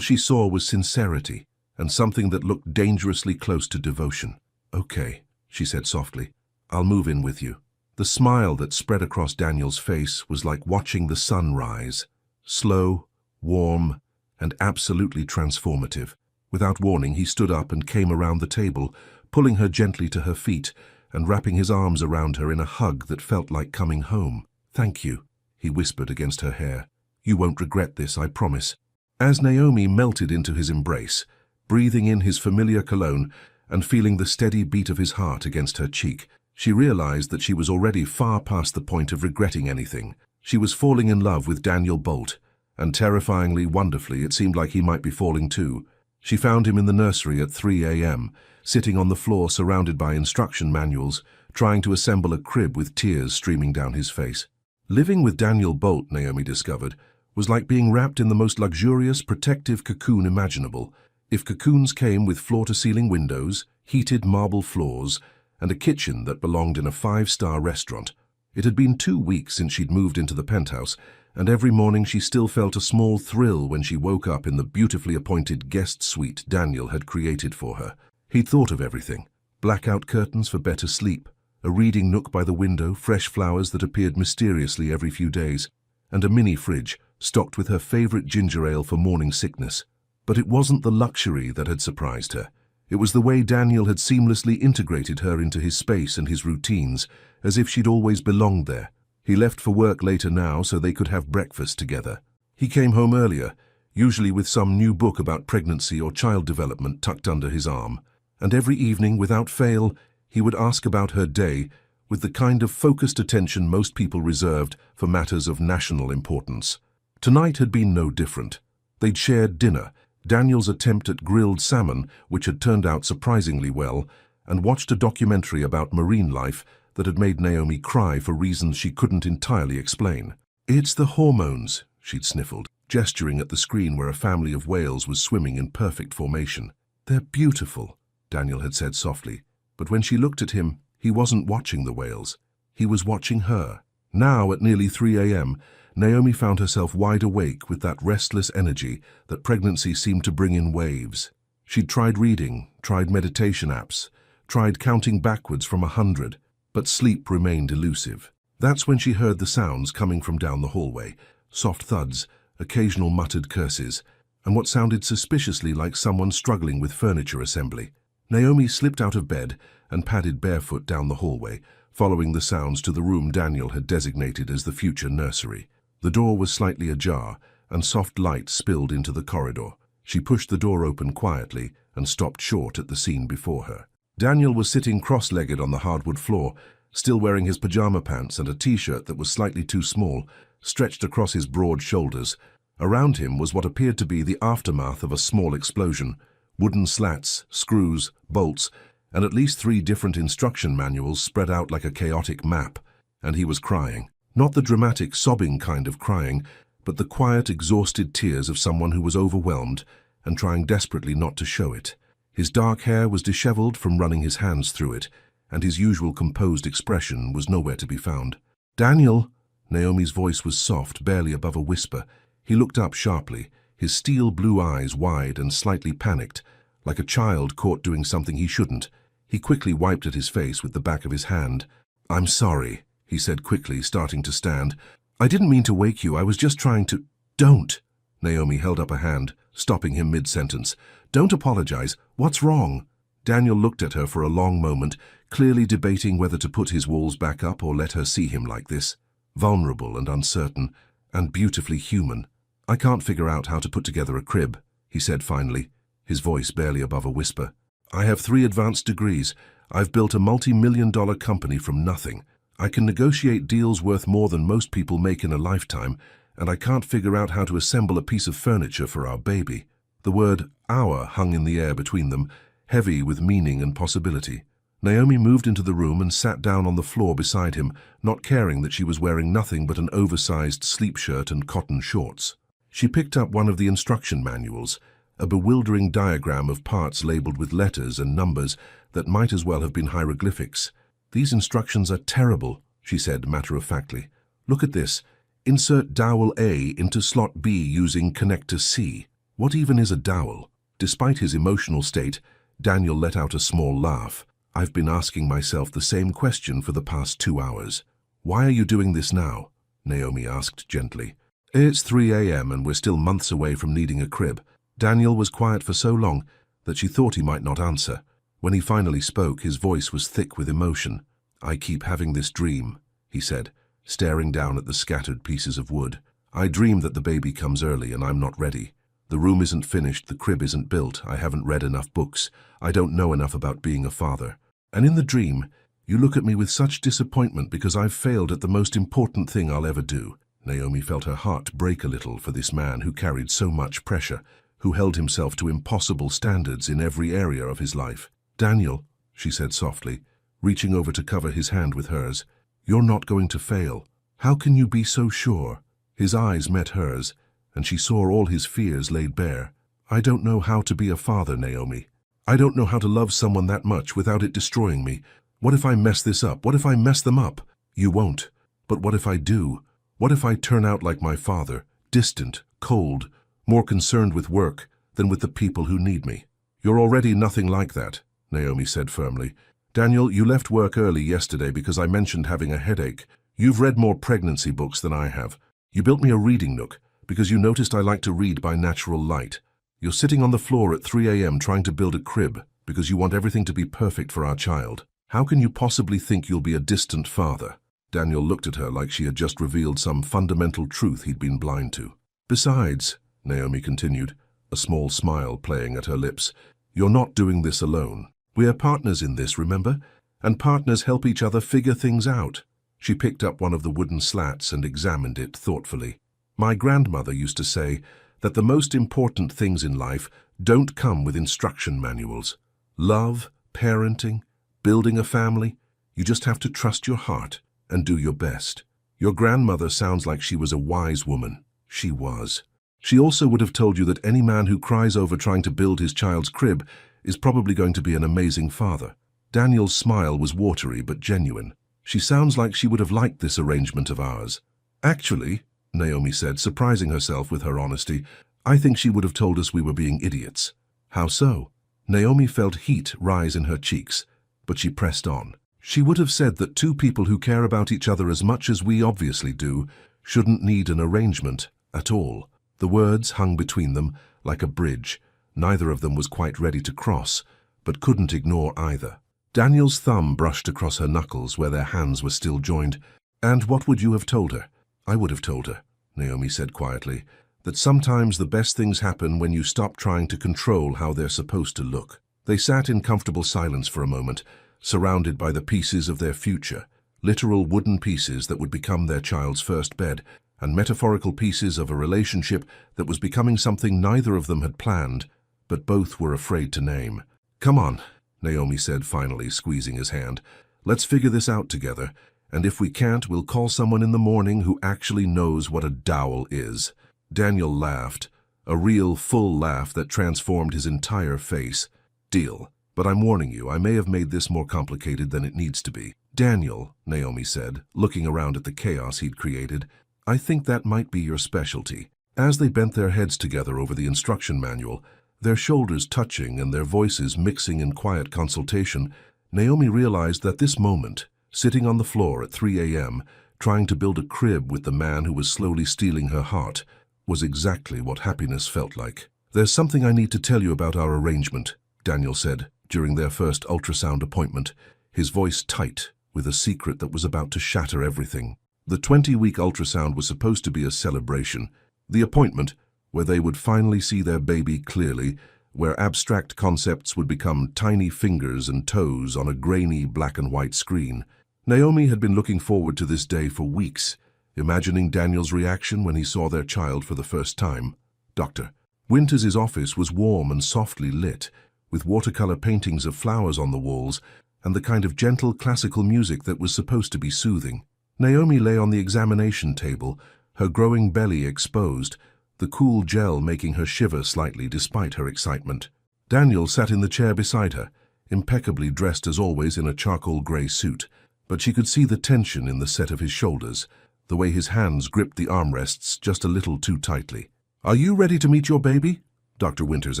she saw was sincerity, and something that looked dangerously close to devotion. Okay, she said softly, I'll move in with you. The smile that spread across Daniel's face was like watching the sun rise, slow, warm, and absolutely transformative. Without warning, he stood up and came around the table, pulling her gently to her feet and wrapping his arms around her in a hug that felt like coming home. Thank you, he whispered against her hair. You won't regret this, I promise. As Naomi melted into his embrace, breathing in his familiar cologne and feeling the steady beat of his heart against her cheek, she realized that she was already far past the point of regretting anything. She was falling in love with Daniel Bolt, and terrifyingly, wonderfully, it seemed like he might be falling too. She found him in the nursery at 3 a.m., sitting on the floor surrounded by instruction manuals, trying to assemble a crib with tears streaming down his face. Living with Daniel Bolt, Naomi discovered, was like being wrapped in the most luxurious, protective cocoon imaginable. If cocoons came with floor-to-ceiling windows, heated marble floors, and a kitchen that belonged in a 5-star restaurant. It had been 2 weeks since she'd moved into the penthouse, and every morning she still felt a small thrill when she woke up in the beautifully appointed guest suite Daniel had created for her. He'd thought of everything. Blackout curtains for better sleep, a reading nook by the window, fresh flowers that appeared mysteriously every few days, and a mini fridge stocked with her favorite ginger ale for morning sickness. But it wasn't the luxury that had surprised her. It was the way Daniel had seamlessly integrated her into his space and his routines, as if she'd always belonged there. He left for work later now so they could have breakfast together. He came home earlier, usually with some new book about pregnancy or child development tucked under his arm. And every evening, without fail, he would ask about her day with the kind of focused attention most people reserved for matters of national importance. Tonight had been no different. They'd shared dinner, Daniel's attempt at grilled salmon, which had turned out surprisingly well, and watched a documentary about marine life that had made Naomi cry for reasons she couldn't entirely explain. It's the hormones, she'd sniffled, gesturing at the screen where a family of whales was swimming in perfect formation. They're beautiful, Daniel had said softly, but when she looked at him, he wasn't watching the whales. He was watching her. Now, at nearly 3 a.m., Naomi found herself wide awake with that restless energy that pregnancy seemed to bring in waves. She'd tried reading, tried meditation apps, tried counting backwards from 100, but sleep remained elusive. That's when she heard the sounds coming from down the hallway, soft thuds, occasional muttered curses, and what sounded suspiciously like someone struggling with furniture assembly. Naomi slipped out of bed and padded barefoot down the hallway, following the sounds to the room Daniel had designated as the future nursery. The door was slightly ajar, and soft light spilled into the corridor. She pushed the door open quietly and stopped short at the scene before her. Daniel was sitting cross-legged on the hardwood floor, still wearing his pajama pants and a t-shirt that was slightly too small, stretched across his broad shoulders. Around him was what appeared to be the aftermath of a small explosion. Wooden slats, screws, bolts, and at least 3 different instruction manuals spread out like a chaotic map. And he was crying. Not the dramatic, sobbing kind of crying, but the quiet, exhausted tears of someone who was overwhelmed and trying desperately not to show it. His dark hair was disheveled from running his hands through it, and his usual composed expression was nowhere to be found. Daniel! Naomi's voice was soft, barely above a whisper. He looked up sharply, his steel blue eyes wide and slightly panicked, like a child caught doing something he shouldn't. He quickly wiped at his face with the back of his hand. I'm sorry, he said quickly, starting to stand. I didn't mean to wake you, I was just trying to... Don't! Naomi held up a hand, stopping him mid-sentence. Don't apologize. What's wrong? Daniel looked at her for a long moment, clearly debating whether to put his walls back up or let her see him like this. Vulnerable and uncertain, and beautifully human. I can't figure out how to put together a crib, he said finally, his voice barely above a whisper. I have 3 advanced degrees. I've built a multi-million-dollar company from nothing. I can negotiate deals worth more than most people make in a lifetime, and I can't figure out how to assemble a piece of furniture for our baby. The word "our" hung in the air between them, heavy with meaning and possibility. Naomi moved into the room and sat down on the floor beside him, not caring that she was wearing nothing but an oversized sleep shirt and cotton shorts. She picked up one of the instruction manuals, a bewildering diagram of parts labeled with letters and numbers that might as well have been hieroglyphics. "These instructions are terrible," she said matter-of-factly. "Look at this. Insert dowel A into slot B using connector C. What even is a dowel?" Despite his emotional state, Daniel let out a small laugh. "I've been asking myself the same question for the past 2 hours. Why are you doing this now?" Naomi asked gently. "It's 3 a.m. and we're still months away from needing a crib." Daniel was quiet for so long that she thought he might not answer. When he finally spoke, his voice was thick with emotion. "I keep having this dream," he said, staring down at the scattered pieces of wood. "I dream that the baby comes early and I'm not ready. The room isn't finished, the crib isn't built, I haven't read enough books, I don't know enough about being a father. And in the dream, you look at me with such disappointment because I've failed at the most important thing I'll ever do." Naomi felt her heart break a little for this man who carried so much pressure, who held himself to impossible standards in every area of his life. "Daniel," she said softly, reaching over to cover his hand with hers, "you're not going to fail. How can you be so sure?" His eyes met hers, and she saw all his fears laid bare. "I don't know how to be a father, Naomi. I don't know how to love someone that much without it destroying me. What if I mess this up? What if I mess them up? You won't. But what if I do? What if I turn out like my father, distant, cold, more concerned with work than with the people who need me?" "You're already nothing like that," Naomi said firmly. "Daniel, you left work early yesterday because I mentioned having a headache. You've read more pregnancy books than I have. You built me a reading nook because you noticed I like to read by natural light. You're sitting on the floor at 3 a.m. trying to build a crib because you want everything to be perfect for our child. How can you possibly think you'll be a distant father?" Daniel looked at her like she had just revealed some fundamental truth he'd been blind to. "Besides," Naomi continued, a small smile playing at her lips, "you're not doing this alone. We are partners in this, remember? And partners help each other figure things out." She picked up one of the wooden slats and examined it thoughtfully. "My grandmother used to say that the most important things in life don't come with instruction manuals. Love, parenting, building a family, you just have to trust your heart and do your best." Your grandmother sounds like she was a wise woman. She was. She also would have told you that any man who cries over trying to build his child's crib is probably going to be an amazing father. Daniel's smile was watery but genuine. "She sounds like she would have liked this arrangement of ours." "Actually," Naomi said, surprising herself with her honesty, "I think she would have told us we were being idiots." "How so?" Naomi felt heat rise in her cheeks, but she pressed on. "She would have said that two people who care about each other as much as we obviously do shouldn't need an arrangement at all." The words hung between them like a bridge. Neither of them was quite ready to cross, but couldn't ignore either. Daniel's thumb brushed across her knuckles where their hands were still joined. "And what would you have told her?" "I would have told her," Naomi said quietly, "that sometimes the best things happen when you stop trying to control how they're supposed to look." They sat in comfortable silence for a moment, surrounded by the pieces of their future, literal wooden pieces that would become their child's first bed, and metaphorical pieces of a relationship that was becoming something neither of them had planned, but both were afraid to name. "Come on," Naomi said finally, squeezing his hand. "Let's figure this out together, and if we can't, we'll call someone in the morning who actually knows what a dowel is." Daniel laughed, a real, full laugh that transformed his entire face. "Deal. But I'm warning you, I may have made this more complicated than it needs to be." "Daniel," Naomi said, looking around at the chaos he'd created, "I think that might be your specialty." As they bent their heads together over the instruction manual, their shoulders touching and their voices mixing in quiet consultation, Naomi realized that this moment, sitting on the floor at 3 a.m., trying to build a crib with the man who was slowly stealing her heart, was exactly what happiness felt like. "There's something I need to tell you about our arrangement," Daniel said during their first ultrasound appointment, his voice tight with a secret that was about to shatter everything. The 20-week ultrasound was supposed to be a celebration. The appointment, where they would finally see their baby clearly, where abstract concepts would become tiny fingers and toes on a grainy black and white screen. Naomi had been looking forward to this day for weeks, imagining Daniel's reaction when he saw their child for the first time. Dr. Winters' office was warm and softly lit, with watercolor paintings of flowers on the walls and the kind of gentle classical music that was supposed to be soothing. Naomi lay on the examination table, her growing belly exposed, the cool gel making her shiver slightly despite her excitement. Daniel sat in the chair beside her, impeccably dressed as always in a charcoal grey suit, but she could see the tension in the set of his shoulders, the way his hands gripped the armrests just a little too tightly. "Are you ready to meet your baby?" Dr. Winters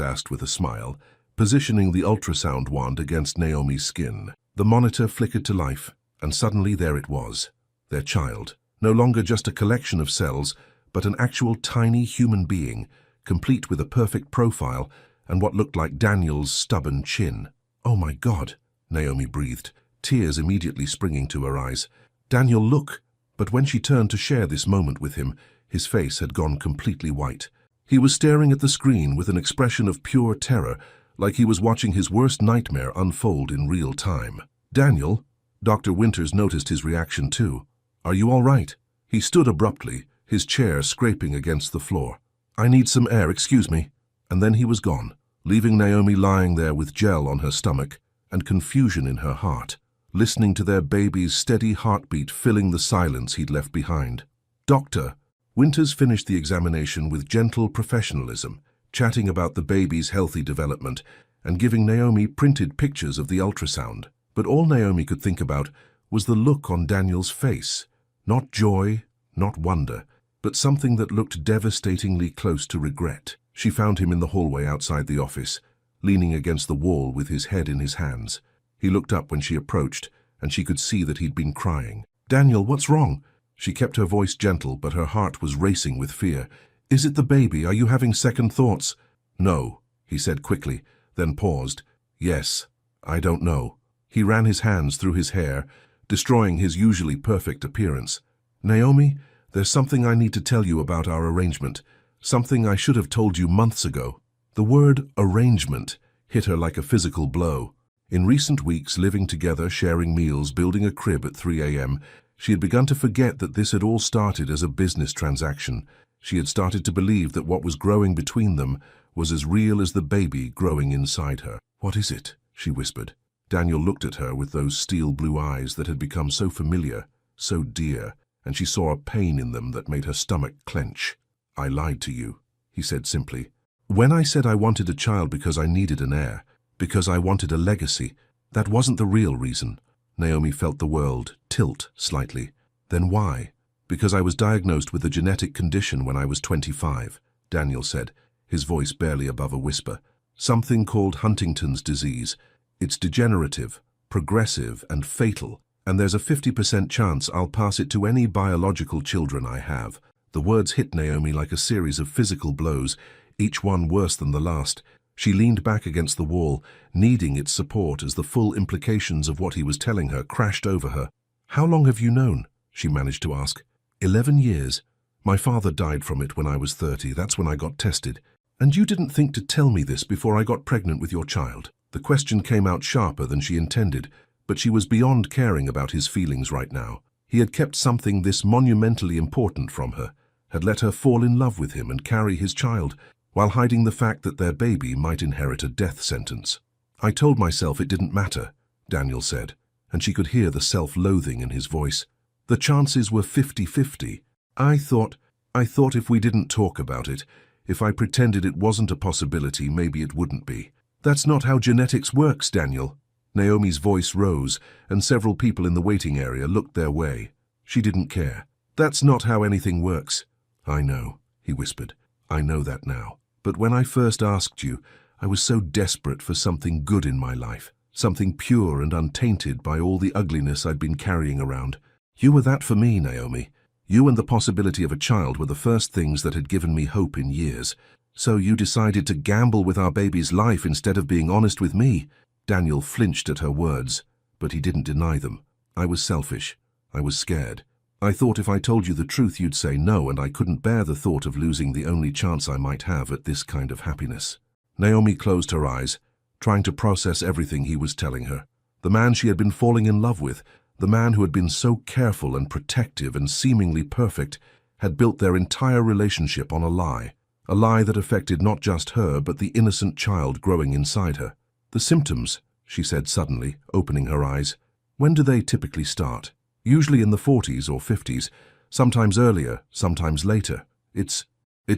asked with a smile, positioning the ultrasound wand against Naomi's skin. The monitor flickered to life, and suddenly there it was, their child, no longer just a collection of cells, but an actual tiny human being, complete with a perfect profile and what looked like Daniel's stubborn chin. "Oh my God," Naomi breathed, tears immediately springing to her eyes. "Daniel, look!" But when she turned to share this moment with him, his face had gone completely white. He was staring at the screen with an expression of pure terror, like he was watching his worst nightmare unfold in real time. "Daniel," Dr. Winters noticed his reaction too. "Are you all right?" He stood abruptly, his chair scraping against the floor. "I need some air, excuse me." And then he was gone, leaving Naomi lying there with gel on her stomach and confusion in her heart, listening to their baby's steady heartbeat filling the silence he'd left behind. "Doctor," Winters finished the examination with gentle professionalism, chatting about the baby's healthy development and giving Naomi printed pictures of the ultrasound. But all Naomi could think about was the look on Daniel's face. Not joy, not wonder, but something that looked devastatingly close to regret. She found him in the hallway outside the office, leaning against the wall with his head in his hands. He looked up when she approached, and she could see that he'd been crying. "Daniel, what's wrong?" She kept her voice gentle, but her heart was racing with fear. "Is it the baby? Are you having second thoughts?" "No," he said quickly, then paused. "Yes, I don't know." He ran his hands through his hair, destroying his usually perfect appearance. "Naomi, there's something I need to tell you about our arrangement, something I should have told you months ago." The word arrangement hit her like a physical blow. In recent weeks, living together, sharing meals, building a crib at 3 a.m., she had begun to forget that this had all started as a business transaction. She had started to believe that what was growing between them was as real as the baby growing inside her. "What is it?" she whispered. Daniel looked at her with those steel blue eyes that had become so familiar, so dear, and she saw a pain in them that made her stomach clench. "I lied to you," he said simply. "When I said I wanted a child because I needed an heir, because I wanted a legacy, that wasn't the real reason." Naomi felt the world tilt slightly. "Then why?" "Because I was diagnosed with a genetic condition when I was 25, Daniel said, his voice barely above a whisper. "Something called Huntington's disease. It's degenerative, progressive, and fatal, and there's a 50% chance I'll pass it to any biological children I have." The words hit Naomi like a series of physical blows, each one worse than the last. She leaned back against the wall, needing its support as the full implications of what he was telling her crashed over her. "How long have you known?" she managed to ask. 11 years. My father died from it when I was 30. That's when I got tested. And you didn't think to tell me this before I got pregnant with your child." The question came out sharper than she intended, but she was beyond caring about his feelings right now. He had kept something this monumentally important from her, had let her fall in love with him and carry his child, while hiding the fact that their baby might inherit a death sentence. "I told myself it didn't matter," Daniel said, and she could hear the self-loathing in his voice. "The chances were 50-50. I thought if we didn't talk about it, if I pretended it wasn't a possibility, maybe it wouldn't be." "That's not how genetics works, Daniel." Naomi's voice rose, and several people in the waiting area looked their way. She didn't care. "That's not how anything works." "I know," he whispered. "I know that now. But when I first asked you, I was so desperate for something good in my life, something pure and untainted by all the ugliness I'd been carrying around. You were that for me, Naomi. You and the possibility of a child were the first things that had given me hope in years. So you decided to gamble with our baby's life instead of being honest with me." Daniel flinched at her words, but he didn't deny them. "I was selfish. I was scared. I thought if I told you the truth you'd say no, and I couldn't bear the thought of losing the only chance I might have at this kind of happiness." Naomi closed her eyes, trying to process everything he was telling her. The man she had been falling in love with, the man who had been so careful and protective and seemingly perfect, had built their entire relationship on a lie that affected not just her but the innocent child growing inside her. The symptoms, she said suddenly, opening her eyes. When do they typically start? Usually in the 40s or 50s, sometimes earlier, sometimes later. It's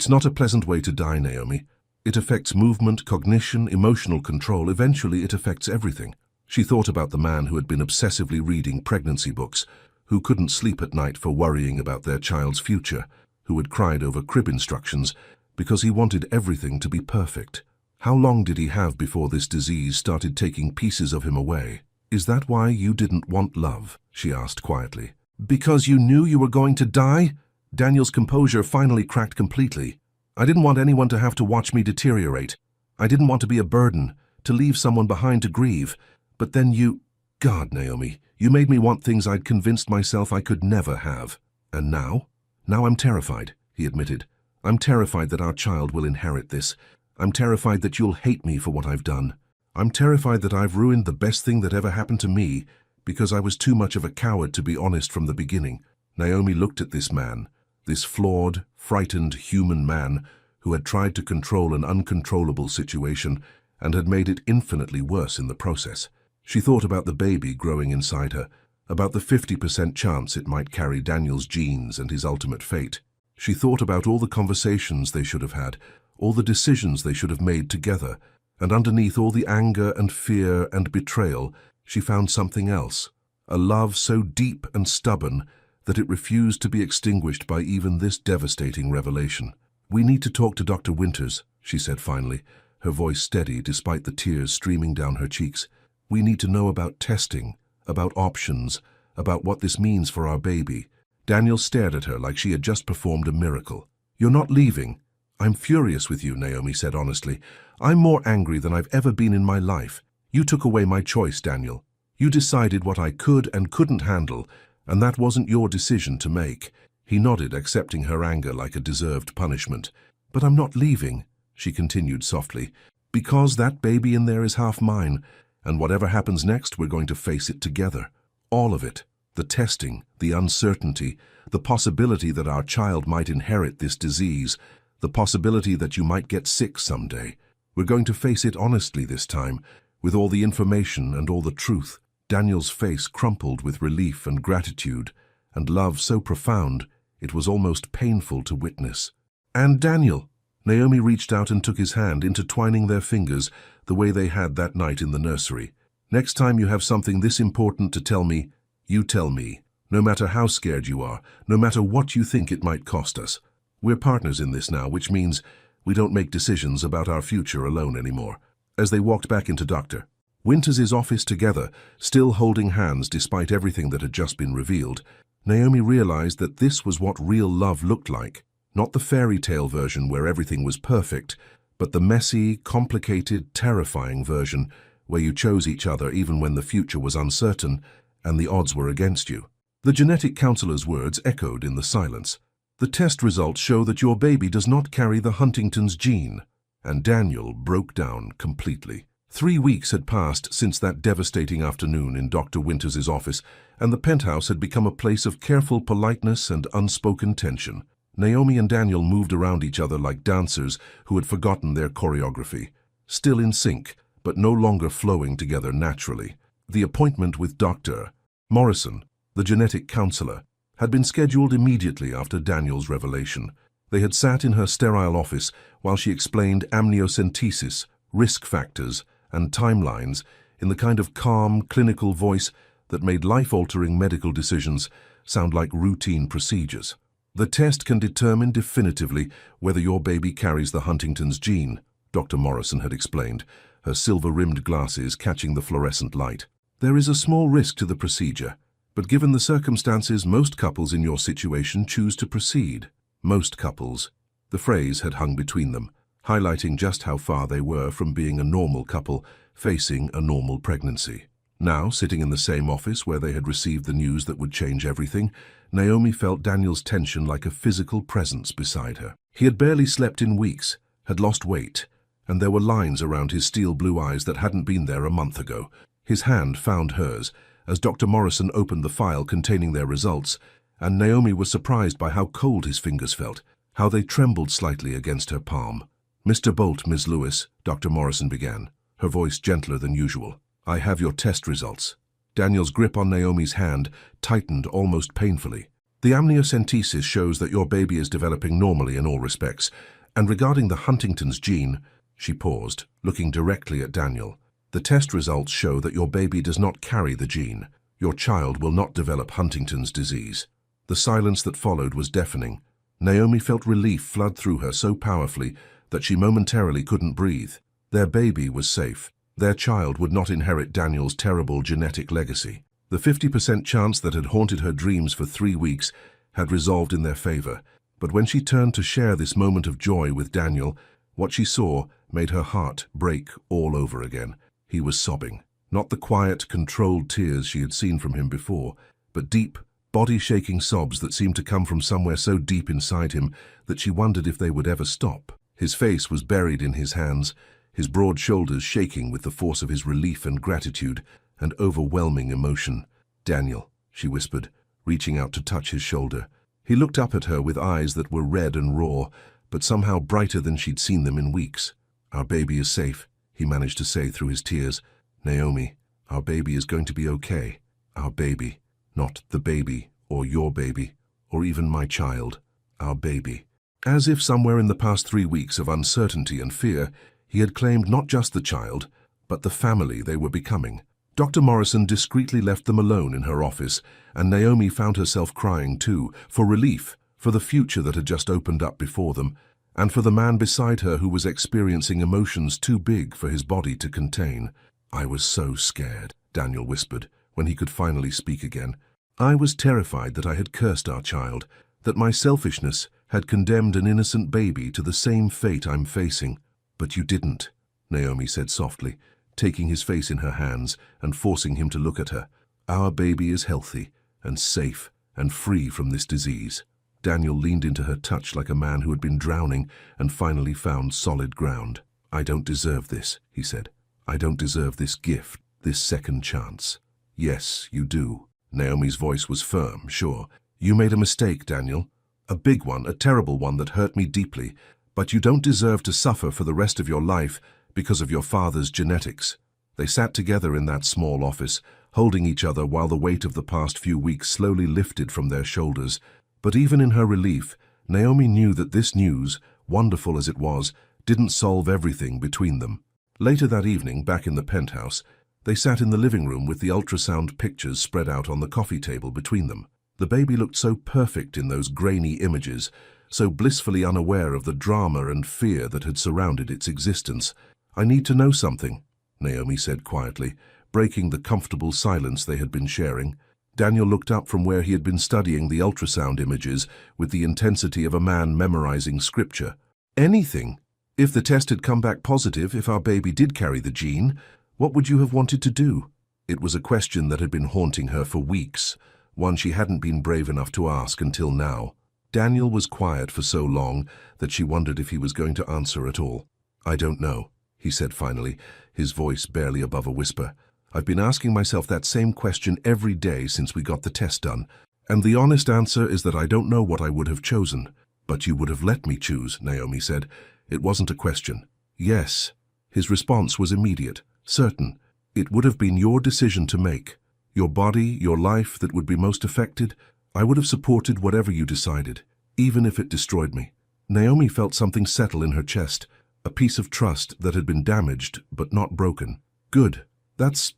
not a pleasant way to die, Naomi. It affects movement, cognition, emotional control. Eventually, it affects everything. She thought about the man who had been obsessively reading pregnancy books, who couldn't sleep at night for worrying about their child's future, who had cried over crib instructions because he wanted everything to be perfect. How long did he have before this disease started taking pieces of him away? Is that why you didn't want love? She asked quietly. Because you knew you were going to die? Daniel's composure finally cracked completely. I didn't want anyone to have to watch me deteriorate. I didn't want to be a burden, to leave someone behind to grieve. But then you... God, Naomi, you made me want things I'd convinced myself I could never have. And now? Now I'm terrified, he admitted. I'm terrified that our child will inherit this. I'm terrified that you'll hate me for what I've done. I'm terrified that I've ruined the best thing that ever happened to me because I was too much of a coward to be honest from the beginning. Naomi looked at this man, this flawed, frightened human man who had tried to control an uncontrollable situation and had made it infinitely worse in the process. She thought about the baby growing inside her, about the 50% chance it might carry Daniel's genes and his ultimate fate. She thought about all the conversations they should have had, all the decisions they should have made together, and underneath all the anger and fear and betrayal, she found something else, a love so deep and stubborn that it refused to be extinguished by even this devastating revelation. We need to talk to Dr. Winters, she said finally, her voice steady despite the tears streaming down her cheeks. We need to know about testing, about options, about what this means for our baby. Daniel stared at her like she had just performed a miracle. You're not leaving. I'm furious with you, Naomi said honestly. I'm more angry than I've ever been in my life. You took away my choice, Daniel. You decided what I could and couldn't handle, and that wasn't your decision to make. He nodded, accepting her anger like a deserved punishment. But I'm not leaving, she continued softly, because that baby in there is half mine, and whatever happens next, we're going to face it together. All of it. The testing, the uncertainty, the possibility that our child might inherit this disease, the possibility that you might get sick someday. We're going to face it honestly this time, with all the information and all the truth. Daniel's face crumpled with relief and gratitude, and love so profound it was almost painful to witness. And Daniel! Naomi reached out and took his hand, intertwining their fingers the way they had that night in the nursery. Next time you have something this important to tell me, you tell me. No matter how scared you are, no matter what you think it might cost us. We're partners in this now, which means we don't make decisions about our future alone anymore. As they walked back into Dr. Winters' office together, still holding hands despite everything that had just been revealed, Naomi realized that this was what real love looked like. Not the fairy tale version where everything was perfect, but the messy, complicated, terrifying version where you chose each other even when the future was uncertain and the odds were against you. The genetic counselor's words echoed in the silence. The test results show that your baby does not carry the Huntington's gene. And Daniel broke down completely. 3 weeks had passed since that devastating afternoon in Dr. Winters' office, and the penthouse had become a place of careful politeness and unspoken tension. Naomi and Daniel moved around each other like dancers who had forgotten their choreography, still in sync, but no longer flowing together naturally. The appointment with Dr. Morrison, the genetic counselor, had been scheduled immediately after Daniel's revelation. They had sat in her sterile office while she explained amniocentesis, risk factors, and timelines in the kind of calm, clinical voice that made life-altering medical decisions sound like routine procedures. The test can determine definitively whether your baby carries the Huntington's gene, Dr. Morrison had explained, her silver-rimmed glasses catching the fluorescent light. There is a small risk to the procedure, but given the circumstances, most couples in your situation choose to proceed. Most couples. The phrase had hung between them, highlighting just how far they were from being a normal couple facing a normal pregnancy. Now, sitting in the same office where they had received the news that would change everything, Naomi felt Daniel's tension like a physical presence beside her. He had barely slept in weeks, had lost weight, and there were lines around his steel blue eyes that hadn't been there a month ago. His hand found hers as Dr. Morrison opened the file containing their results, and Naomi was surprised by how cold his fingers felt, how they trembled slightly against her palm. "Mr. Bolt, Ms. Lewis," Dr. Morrison began, her voice gentler than usual. "I have your test results." Daniel's grip on Naomi's hand tightened almost painfully. "The amniocentesis shows that your baby is developing normally in all respects, and regarding the Huntington's gene," she paused, looking directly at Daniel, "the test results show that your baby does not carry the gene. Your child will not develop Huntington's disease." The silence that followed was deafening. Naomi felt relief flood through her so powerfully that she momentarily couldn't breathe. Their baby was safe. Their child would not inherit Daniel's terrible genetic legacy. The 50% chance that had haunted her dreams for 3 weeks had resolved in their favor. But when she turned to share this moment of joy with Daniel, what she saw made her heart break all over again. He was sobbing. Not the quiet, controlled tears she had seen from him before, but deep, body-shaking sobs that seemed to come from somewhere so deep inside him that she wondered if they would ever stop. His face was buried in his hands, his broad shoulders shaking with the force of his relief and gratitude and overwhelming emotion. "Daniel," she whispered, reaching out to touch his shoulder. He looked up at her with eyes that were red and raw, but somehow brighter than she'd seen them in weeks. "Our baby is safe," he managed to say through his tears. "Naomi, our baby is going to be okay. Our baby, not the baby, or your baby, or even my child. Our baby." As if somewhere in the past 3 weeks of uncertainty and fear, he had claimed not just the child, but the family they were becoming. Dr. Morrison discreetly left them alone in her office, and Naomi found herself crying too, for relief, for the future that had just opened up before them, and for the man beside her who was experiencing emotions too big for his body to contain. "I was so scared," Daniel whispered, when he could finally speak again. "I was terrified that I had cursed our child, that my selfishness had condemned an innocent baby to the same fate I'm facing. But you didn't," Naomi said softly, taking his face in her hands and forcing him to look at her. "Our baby is healthy and safe and free from this disease." Daniel leaned into her touch like a man who had been drowning and finally found solid ground. "I don't deserve this," he said. "I don't deserve this gift, this second chance." "Yes, you do." Naomi's voice was firm, sure. "You made a mistake, Daniel. A big one, a terrible one that hurt me deeply. But you don't deserve to suffer for the rest of your life because of your father's genetics." They sat together in that small office, holding each other while the weight of the past few weeks slowly lifted from their shoulders. But even in her relief, Naomi knew that this news, wonderful as it was, didn't solve everything between them. Later that evening, back in the penthouse, they sat in the living room with the ultrasound pictures spread out on the coffee table between them. The baby looked so perfect in those grainy images, so blissfully unaware of the drama and fear that had surrounded its existence. "I need to know something," Naomi said quietly, breaking the comfortable silence they had been sharing. Daniel looked up from where he had been studying the ultrasound images with the intensity of a man memorizing scripture. "Anything. If the test had come back positive, if our baby did carry the gene, what would you have wanted to do?" It was a question that had been haunting her for weeks, one she hadn't been brave enough to ask until now. Daniel was quiet for so long that she wondered if he was going to answer at all. "I don't know," he said finally, his voice barely above a whisper. "I've been asking myself that same question every day since we got the test done, and the honest answer is that I don't know what I would have chosen." "But you would have let me choose," Naomi said. It wasn't a question. "Yes." His response was immediate, certain. "It would have been your decision to make. Your body, your life that would be most affected. I would have supported whatever you decided, even if it destroyed me." Naomi felt something settle in her chest, a piece of trust that had been damaged but not broken. "Good. That's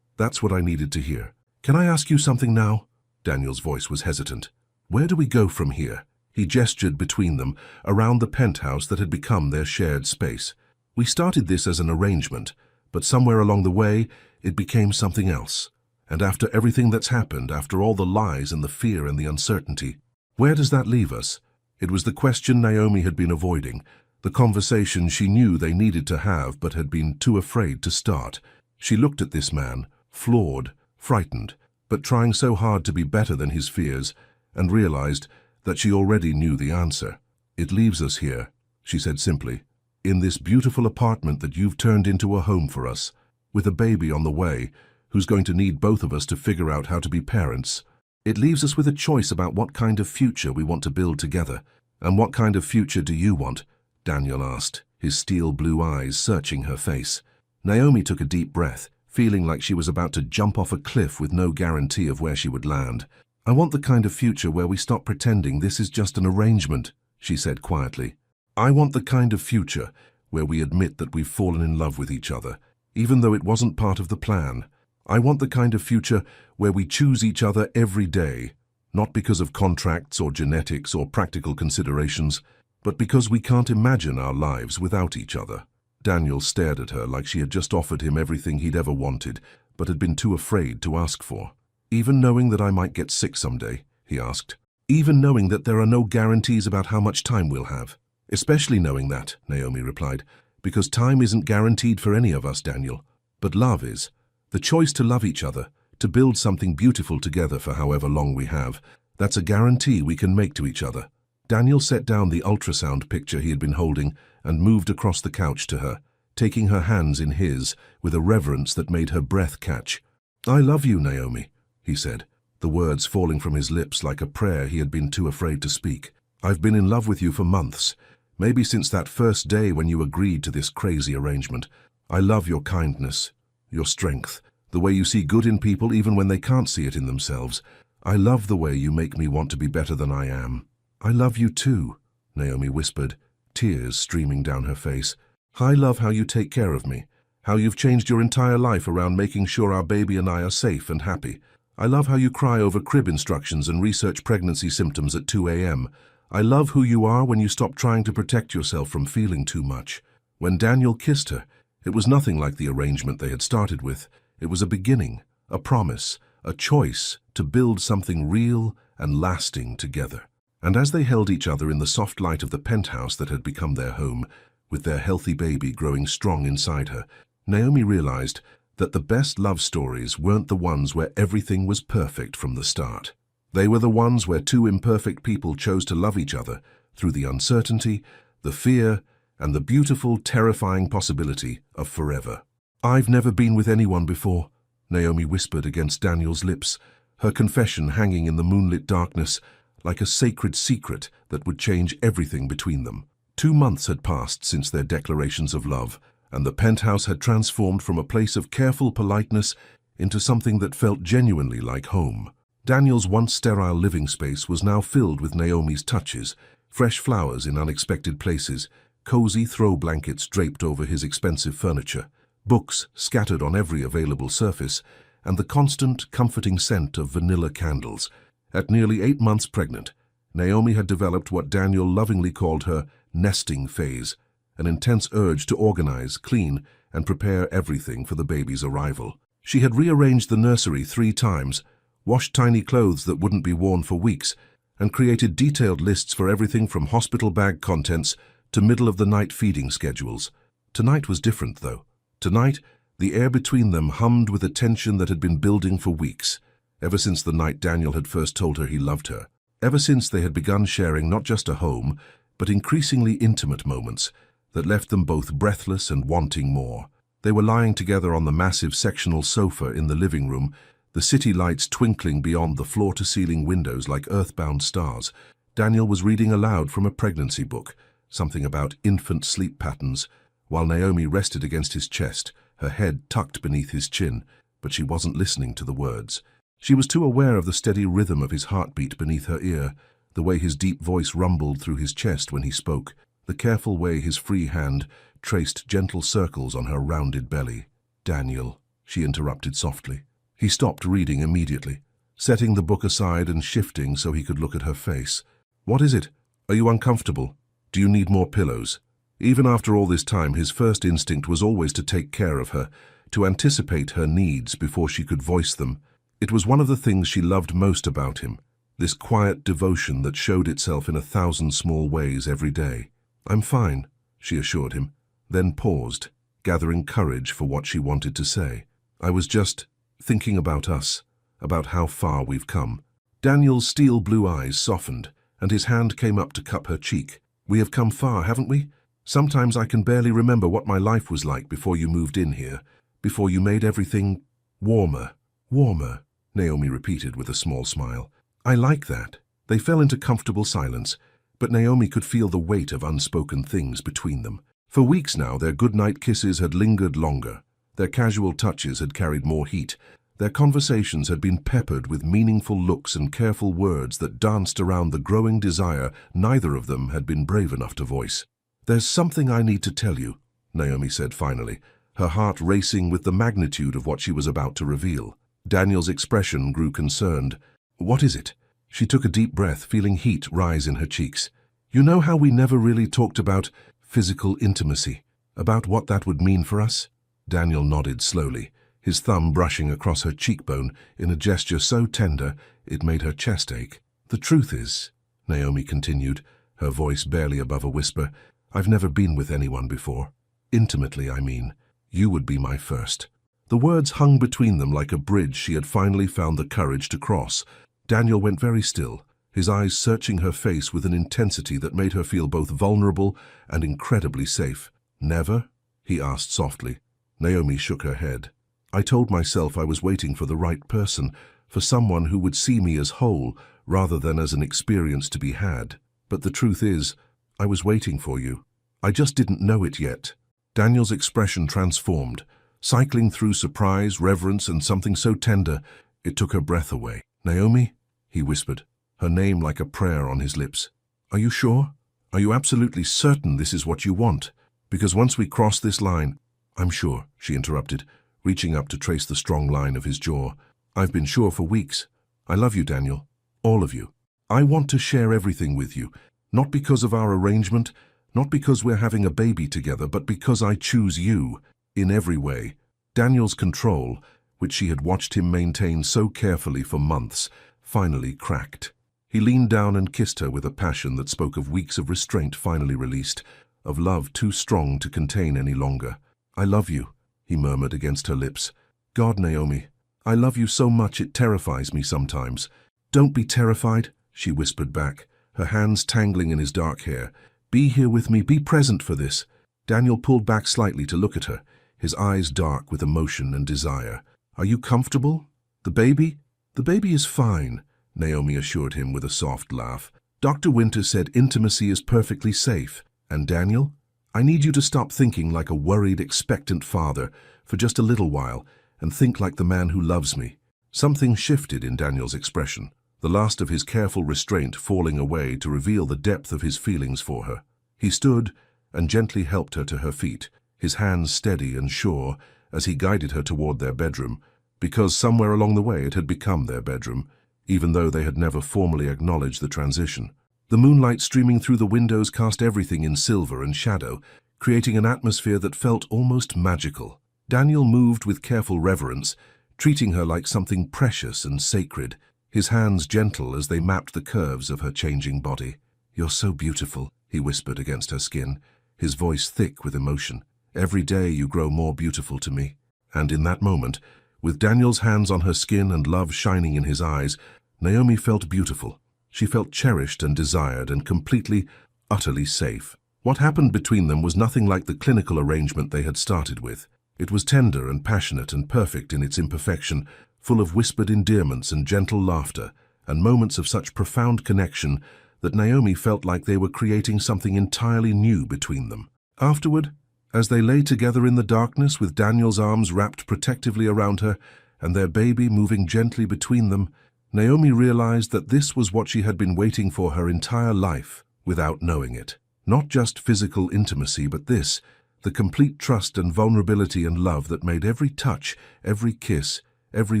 what I needed to hear. Can I ask you something now?" Daniel's voice was hesitant. "Where do we go from here?" He gestured between them, around the penthouse that had become their shared space. "We started this as an arrangement, but somewhere along the way, it became something else. And after everything that's happened, after all the lies and the fear and the uncertainty, where does that leave us?" It was the question Naomi had been avoiding, the conversation she knew they needed to have but had been too afraid to start. She looked at this man, flawed, frightened, but trying so hard to be better than his fears, and realized that she already knew the answer. "It leaves us here," she said simply, "in this beautiful apartment that you've turned into a home for us, with a baby on the way, who's going to need both of us to figure out how to be parents. It leaves us with a choice about what kind of future we want to build together." "And what kind of future do you want?" Daniel asked, his steel blue eyes searching her face. Naomi took a deep breath, feeling like she was about to jump off a cliff with no guarantee of where she would land. "I want the kind of future where we stop pretending this is just an arrangement," she said quietly. "I want the kind of future where we admit that we've fallen in love with each other, even though it wasn't part of the plan. I want the kind of future where we choose each other every day, not because of contracts or genetics or practical considerations, but because we can't imagine our lives without each other." Daniel stared at her like she had just offered him everything he'd ever wanted, but had been too afraid to ask for. "Even knowing that I might get sick someday?" he asked. "Even knowing that there are no guarantees about how much time we'll have?" "Especially knowing that," Naomi replied, "because time isn't guaranteed for any of us, Daniel. But love is. The choice to love each other, to build something beautiful together for however long we have, that's a guarantee we can make to each other." Daniel set down the ultrasound picture he had been holding and moved across the couch to her, taking her hands in his with a reverence that made her breath catch. "I love you, Naomi," he said, the words falling from his lips like a prayer he had been too afraid to speak. "I've been in love with you for months, maybe since that first day when you agreed to this crazy arrangement. I love your kindness, your strength, the way you see good in people even when they can't see it in themselves. I love the way you make me want to be better than I am." "I love you too," Naomi whispered, tears streaming down her face. "I love how you take care of me, how you've changed your entire life around making sure our baby and I are safe and happy. I love how you cry over crib instructions and research pregnancy symptoms at 2 a.m. I love who you are when you stop trying to protect yourself from feeling too much." When Daniel kissed her, it was nothing like the arrangement they had started with. It was a beginning, a promise, a choice to build something real and lasting together. And as they held each other in the soft light of the penthouse that had become their home, with their healthy baby growing strong inside her, Naomi realized that the best love stories weren't the ones where everything was perfect from the start. They were the ones where two imperfect people chose to love each other through the uncertainty, the fear, and the beautiful, terrifying possibility of forever. "I've never been with anyone before," Naomi whispered against Daniel's lips, her confession hanging in the moonlit darkness like a sacred secret that would change everything between them. 2 months had passed since their declarations of love, and the penthouse had transformed from a place of careful politeness into something that felt genuinely like home. Daniel's once sterile living space was now filled with Naomi's touches, fresh flowers in unexpected places, cozy throw blankets draped over his expensive furniture, books scattered on every available surface, and the constant, comforting scent of vanilla candles. At nearly 8 months pregnant, Naomi had developed what Daniel lovingly called her nesting phase, an intense urge to organize, clean, and prepare everything for the baby's arrival. She had rearranged the nursery 3 times, washed tiny clothes that wouldn't be worn for weeks, and created detailed lists for everything from hospital bag contents to middle-of-the-night feeding schedules. Tonight was different, though. Tonight, the air between them hummed with a tension that had been building for weeks, ever since the night Daniel had first told her he loved her. Ever since they had begun sharing not just a home, but increasingly intimate moments that left them both breathless and wanting more. They were lying together on the massive sectional sofa in the living room, the city lights twinkling beyond the floor-to-ceiling windows like earthbound stars. Daniel was reading aloud from a pregnancy book, something about infant sleep patterns, while Naomi rested against his chest, her head tucked beneath his chin, but she wasn't listening to the words. She was too aware of the steady rhythm of his heartbeat beneath her ear, the way his deep voice rumbled through his chest when he spoke, the careful way his free hand traced gentle circles on her rounded belly. "Daniel," she interrupted softly. He stopped reading immediately, setting the book aside and shifting so he could look at her face. "What is it? Are you uncomfortable? Do you need more pillows?" Even after all this time, his first instinct was always to take care of her, to anticipate her needs before she could voice them. It was one of the things she loved most about him, this quiet devotion that showed itself in 1,000 small ways every day. "I'm fine," she assured him, then paused, gathering courage for what she wanted to say. "I was just thinking about us, about how far we've come." Daniel's steel blue eyes softened, and his hand came up to cup her cheek. "We have come far, haven't we? Sometimes I can barely remember what my life was like before you moved in here, before you made everything warmer." "Warmer," Naomi repeated with a small smile. "I like that." They fell into comfortable silence, but Naomi could feel the weight of unspoken things between them. For weeks now, their goodnight kisses had lingered longer, Their casual touches had carried more heat. Their conversations had been peppered with meaningful looks and careful words that danced around the growing desire neither of them had been brave enough to voice. "There's something I need to tell you," Naomi said finally, her heart racing with the magnitude of what she was about to reveal. Daniel's expression grew concerned. "What is it?" She took a deep breath, feeling heat rise in her cheeks. "You know how we never really talked about physical intimacy, about what that would mean for us?" Daniel nodded slowly, his thumb brushing across her cheekbone in a gesture so tender it made her chest ache. "The truth is," Naomi continued, her voice barely above a whisper, "I've never been with anyone before. Intimately, I mean. You would be my first." The words hung between them like a bridge she had finally found the courage to cross. Daniel went very still, his eyes searching her face with an intensity that made her feel both vulnerable and incredibly safe. "Never?" he asked softly. Naomi shook her head. "I told myself I was waiting for the right person, for someone who would see me as whole rather than as an experience to be had. But the truth is, I was waiting for you. I just didn't know it yet." Daniel's expression transformed, cycling through surprise, reverence, and something so tender it took her breath away. "Naomi?" he whispered, her name like a prayer on his lips. "Are you sure? Are you absolutely certain this is what you want? Because once we cross this line—" "I'm sure," she interrupted, reaching up to trace the strong line of his jaw. "I've been sure for weeks. I love you, Daniel. All of you. I want to share everything with you, not because of our arrangement, not because we're having a baby together, but because I choose you, in every way." Daniel's control, which she had watched him maintain so carefully for months, finally cracked. He leaned down and kissed her with a passion that spoke of weeks of restraint finally released, of love too strong to contain any longer. "I love you," he murmured against her lips. "God, Naomi, I love you so much it terrifies me sometimes." "Don't be terrified," she whispered back, her hands tangling in his dark hair. "Be here with me, be present for this." Daniel pulled back slightly to look at her, his eyes dark with emotion and desire. "Are you comfortable? The baby?" "The baby is fine," Naomi assured him with a soft laugh. "Dr. Winter said intimacy is perfectly safe. And Daniel, I need you to stop thinking like a worried, expectant father for just a little while and think like the man who loves me." Something shifted in Daniel's expression, the last of his careful restraint falling away to reveal the depth of his feelings for her. He stood and gently helped her to her feet, his hands steady and sure as he guided her toward their bedroom, because somewhere along the way it had become their bedroom, even though they had never formally acknowledged the transition. The moonlight streaming through the windows cast everything in silver and shadow, creating an atmosphere that felt almost magical. Daniel moved with careful reverence, treating her like something precious and sacred, his hands gentle as they mapped the curves of her changing body. "You're so beautiful," he whispered against her skin, his voice thick with emotion. "Every day you grow more beautiful to me." And in that moment, with Daniel's hands on her skin and love shining in his eyes, Naomi felt beautiful. She felt cherished and desired and completely, utterly safe. What happened between them was nothing like the clinical arrangement they had started with. It was tender and passionate and perfect in its imperfection, full of whispered endearments and gentle laughter, and moments of such profound connection that Naomi felt like they were creating something entirely new between them. Afterward, as they lay together in the darkness with Daniel's arms wrapped protectively around her and their baby moving gently between them, Naomi realized that this was what she had been waiting for her entire life without knowing it. Not just physical intimacy, but this, the complete trust and vulnerability and love that made every touch, every kiss, every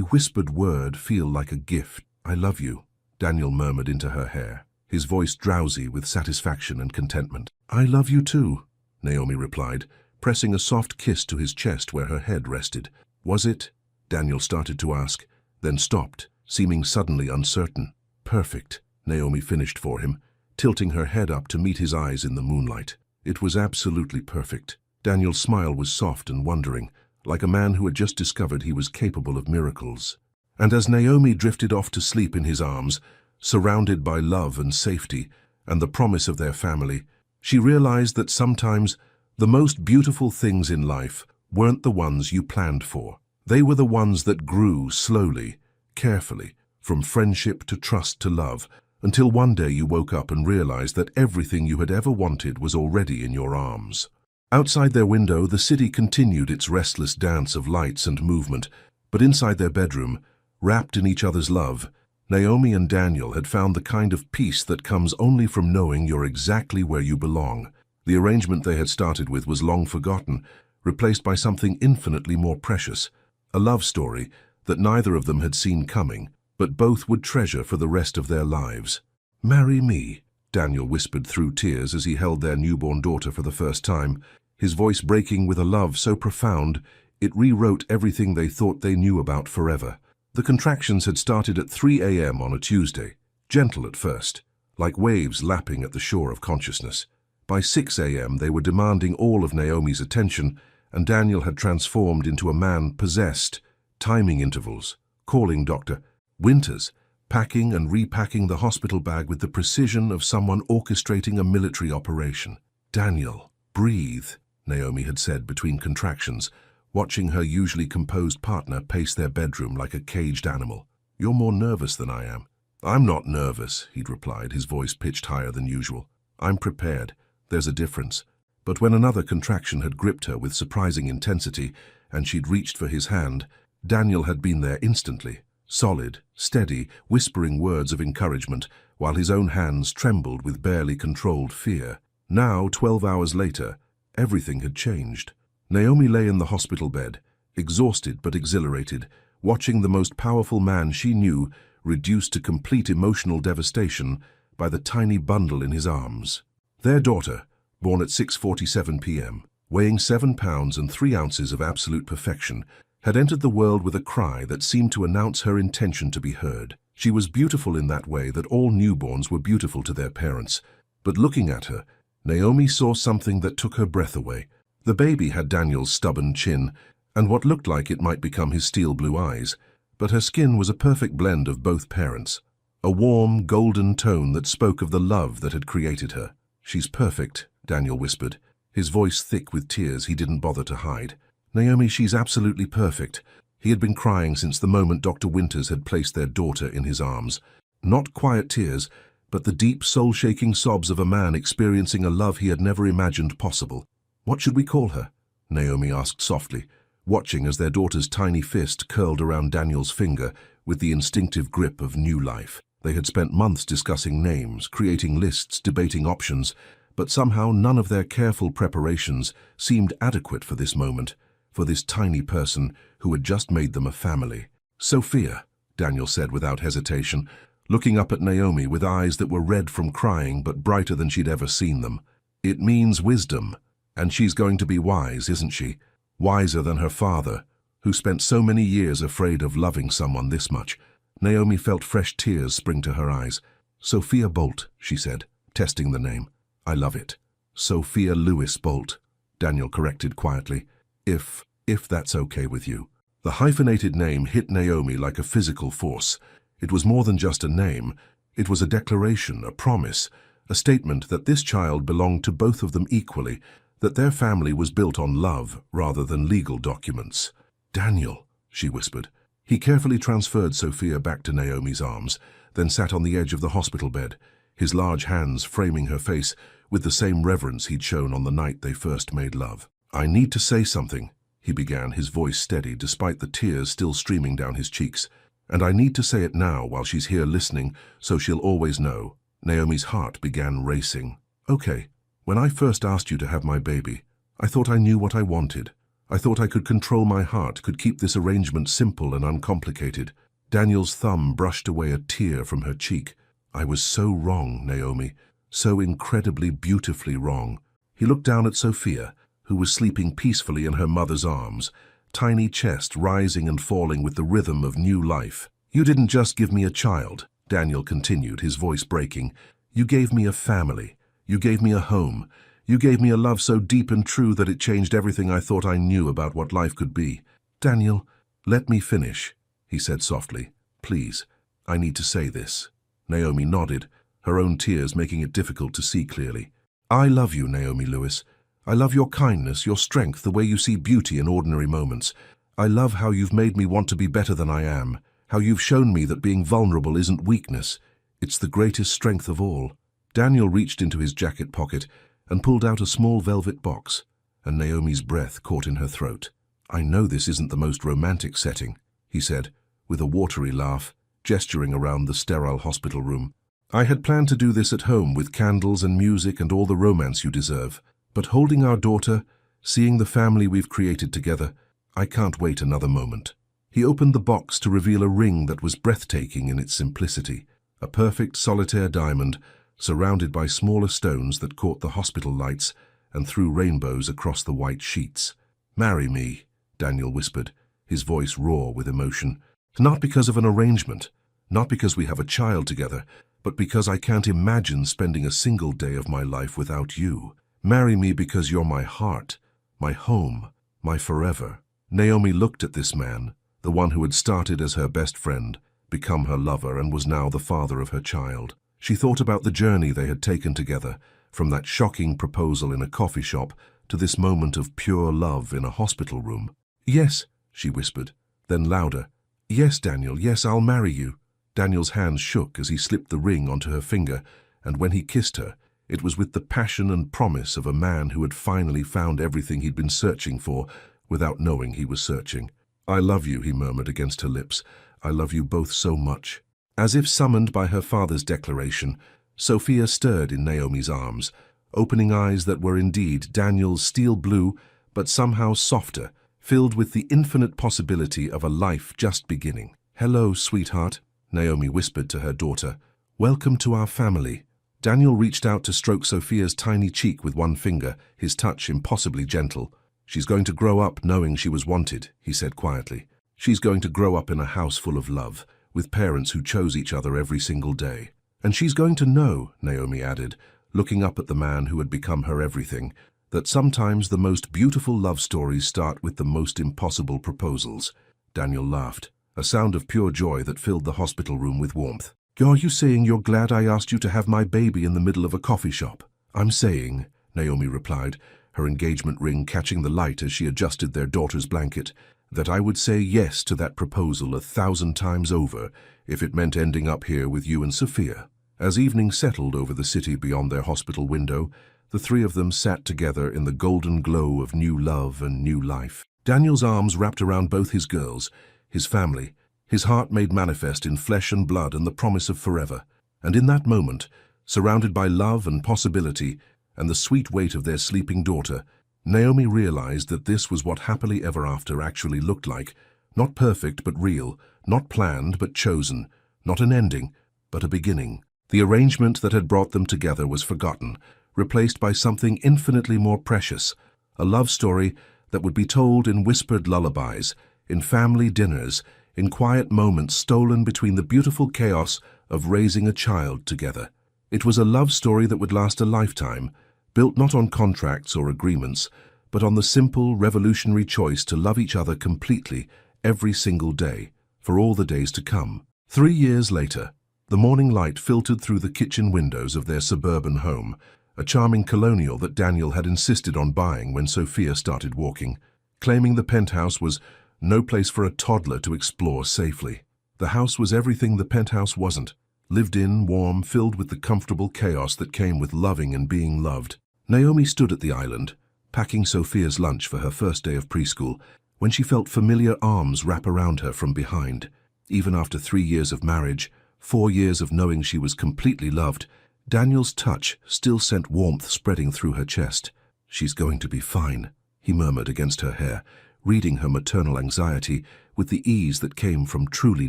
whispered word feel like a gift. "I love you," Daniel murmured into her hair, his voice drowsy with satisfaction and contentment. "I love you too," Naomi replied, pressing a soft kiss to his chest where her head rested. "Was it?" Daniel started to ask, then stopped, seeming suddenly uncertain. "Perfect," Naomi finished for him, tilting her head up to meet his eyes in the moonlight. "It was absolutely perfect." Daniel's smile was soft and wondering, like a man who had just discovered he was capable of miracles. And as Naomi drifted off to sleep in his arms, surrounded by love and safety and the promise of their family, she realized that sometimes the most beautiful things in life weren't the ones you planned for. They were the ones that grew slowly, carefully, from friendship to trust to love, until one day you woke up and realized that everything you had ever wanted was already in your arms. Outside their window, the city continued its restless dance of lights and movement, but inside their bedroom, wrapped in each other's love, Naomi and Daniel had found the kind of peace that comes only from knowing you're exactly where you belong. The arrangement they had started with was long forgotten, replaced by something infinitely more precious, a love story that neither of them had seen coming, but both would treasure for the rest of their lives. "Marry me," Daniel whispered through tears as he held their newborn daughter for the first time, his voice breaking with a love so profound it rewrote everything they thought they knew about forever. The contractions had started at 3 a.m. on a Tuesday, gentle at first, like waves lapping at the shore of consciousness. By 6 a.m. they were demanding all of Naomi's attention, and Daniel had transformed into a man possessed, timing intervals, calling Dr. Winters, packing and repacking the hospital bag with the precision of someone orchestrating a military operation. "Daniel, breathe," Naomi had said between contractions, watching her usually composed partner pace their bedroom like a caged animal. "You're more nervous than I am." "I'm not nervous," he'd replied, his voice pitched higher than usual. "I'm prepared. There's a difference." But when another contraction had gripped her with surprising intensity and she'd reached for his hand, Daniel had been there instantly, solid, steady, whispering words of encouragement, while his own hands trembled with barely controlled fear. Now, 12 hours later, everything had changed. Naomi lay in the hospital bed, exhausted but exhilarated, watching the most powerful man she knew reduced to complete emotional devastation by the tiny bundle in his arms. Their daughter, born at 6:47 p.m., weighing 7 pounds and 3 ounces of absolute perfection, had entered the world with a cry that seemed to announce her intention to be heard. She was beautiful in that way that all newborns were beautiful to their parents, but looking at her, Naomi saw something that took her breath away. The baby had Daniel's stubborn chin and what looked like it might become his steel blue eyes, but her skin was a perfect blend of both parents, a warm, golden tone that spoke of the love that had created her. "She's perfect," Daniel whispered, his voice thick with tears he didn't bother to hide. "Naomi, she's absolutely perfect." He had been crying since the moment Dr. Winters had placed their daughter in his arms. Not quiet tears, but the deep, soul-shaking sobs of a man experiencing a love he had never imagined possible. "What should we call her?" Naomi asked softly, watching as their daughter's tiny fist curled around Daniel's finger with the instinctive grip of new life. They had spent months discussing names, creating lists, debating options, but somehow none of their careful preparations seemed adequate for this moment, for this tiny person who had just made them a family. "Sophia," Daniel said without hesitation, looking up at Naomi with eyes that were red from crying but brighter than she'd ever seen them. "It means wisdom. And she's going to be wise, isn't she? Wiser than her father, who spent so many years afraid of loving someone this much." Naomi felt fresh tears spring to her eyes. "Sophia Bolt," she said, testing the name. "I love it." "Sophia Lewis Bolt," Daniel corrected quietly. If that's okay with you." The hyphenated name hit Naomi like a physical force. It was more than just a name. It was a declaration, a promise, a statement that this child belonged to both of them equally, that their family was built on love rather than legal documents. "Daniel," she whispered. He carefully transferred Sophia back to Naomi's arms, then sat on the edge of the hospital bed, his large hands framing her face with the same reverence he'd shown on the night they first made love. "I need to say something," he began, his voice steady despite the tears still streaming down his cheeks. "And I need to say it now while she's here listening, so she'll always know." Naomi's heart began racing. "Okay. When I first asked you to have my baby, I thought I knew what I wanted. I thought I could control my heart, could keep this arrangement simple and uncomplicated." Daniel's thumb brushed away a tear from her cheek. "I was so wrong, Naomi, so incredibly beautifully wrong." He looked down at Sophia, who was sleeping peacefully in her mother's arms, tiny chest rising and falling with the rhythm of new life. "You didn't just give me a child," Daniel continued, his voice breaking. "You gave me a family. You gave me a home. You gave me a love so deep and true that it changed everything I thought I knew about what life could be." "Daniel, let me finish," he said softly. "Please, I need to say this." Naomi nodded, her own tears making it difficult to see clearly. "I love you, Naomi Lewis. I love your kindness, your strength, the way you see beauty in ordinary moments. I love how you've made me want to be better than I am, how you've shown me that being vulnerable isn't weakness. It's the greatest strength of all." Daniel reached into his jacket pocket and pulled out a small velvet box, and Naomi's breath caught in her throat. "I know this isn't the most romantic setting," he said, with a watery laugh, gesturing around the sterile hospital room. "I had planned to do this at home with candles and music and all the romance you deserve. But holding our daughter, seeing the family we've created together, I can't wait another moment." He opened the box to reveal a ring that was breathtaking in its simplicity, a perfect solitaire diamond surrounded by smaller stones that caught the hospital lights and threw rainbows across the white sheets. "Marry me," Daniel whispered, his voice raw with emotion. "Not because of an arrangement, not because we have a child together, but because I can't imagine spending a single day of my life without you. Marry me because you're my heart, my home, my forever." Naomi looked at this man, the one who had started as her best friend, become her lover, and was now the father of her child. She thought about the journey they had taken together, from that shocking proposal in a coffee shop to this moment of pure love in a hospital room. "Yes," she whispered, then louder. "Yes, Daniel, yes, I'll marry you." Daniel's hands shook as he slipped the ring onto her finger, and when he kissed her, it was with the passion and promise of a man who had finally found everything he'd been searching for without knowing he was searching. "I love you," he murmured against her lips. "I love you both so much." As if summoned by her father's declaration, Sophia stirred in Naomi's arms, opening eyes that were indeed Daniel's steel blue, but somehow softer, filled with the infinite possibility of a life just beginning. "Hello, sweetheart," Naomi whispered to her daughter. "Welcome to our family." Daniel reached out to stroke Sophia's tiny cheek with one finger, his touch impossibly gentle. "She's going to grow up knowing she was wanted," he said quietly. "She's going to grow up in a house full of love, with parents who chose each other every single day. And she's going to know," Naomi added, looking up at the man who had become her everything, "that sometimes the most beautiful love stories start with the most impossible proposals." Daniel laughed, a sound of pure joy that filled the hospital room with warmth. "Are you saying you're glad I asked you to have my baby in the middle of a coffee shop?" "I'm saying," Naomi replied, her engagement ring catching the light as she adjusted their daughter's blanket, "that I would say yes to that proposal 1,000 times over if it meant ending up here with you and Sophia." As evening settled over the city beyond their hospital window, the three of them sat together in the golden glow of new love and new life. Daniel's arms wrapped around both his girls, his family, his heart made manifest in flesh and blood and the promise of forever. And in that moment, surrounded by love and possibility and the sweet weight of their sleeping daughter, Naomi realized that this was what happily ever after actually looked like. Not perfect but real, not planned but chosen, not an ending but a beginning. The arrangement that had brought them together was forgotten, replaced by something infinitely more precious, a love story that would be told in whispered lullabies, in family dinners, in quiet moments stolen between the beautiful chaos of raising a child together. It was a love story that would last a lifetime, built not on contracts or agreements, but on the simple, revolutionary choice to love each other completely every single day, for all the days to come. 3 years later, the morning light filtered through the kitchen windows of their suburban home, a charming colonial that Daniel had insisted on buying when Sophia started walking, claiming the penthouse was no place for a toddler to explore safely. The house was everything the penthouse wasn't, lived in, warm, filled with the comfortable chaos that came with loving and being loved. Naomi stood at the island, packing Sophia's lunch for her first day of preschool, when she felt familiar arms wrap around her from behind. Even after 3 years of marriage, 4 years of knowing she was completely loved, Daniel's touch still sent warmth spreading through her chest. "She's going to be fine," he murmured against her hair, reading her maternal anxiety with the ease that came from truly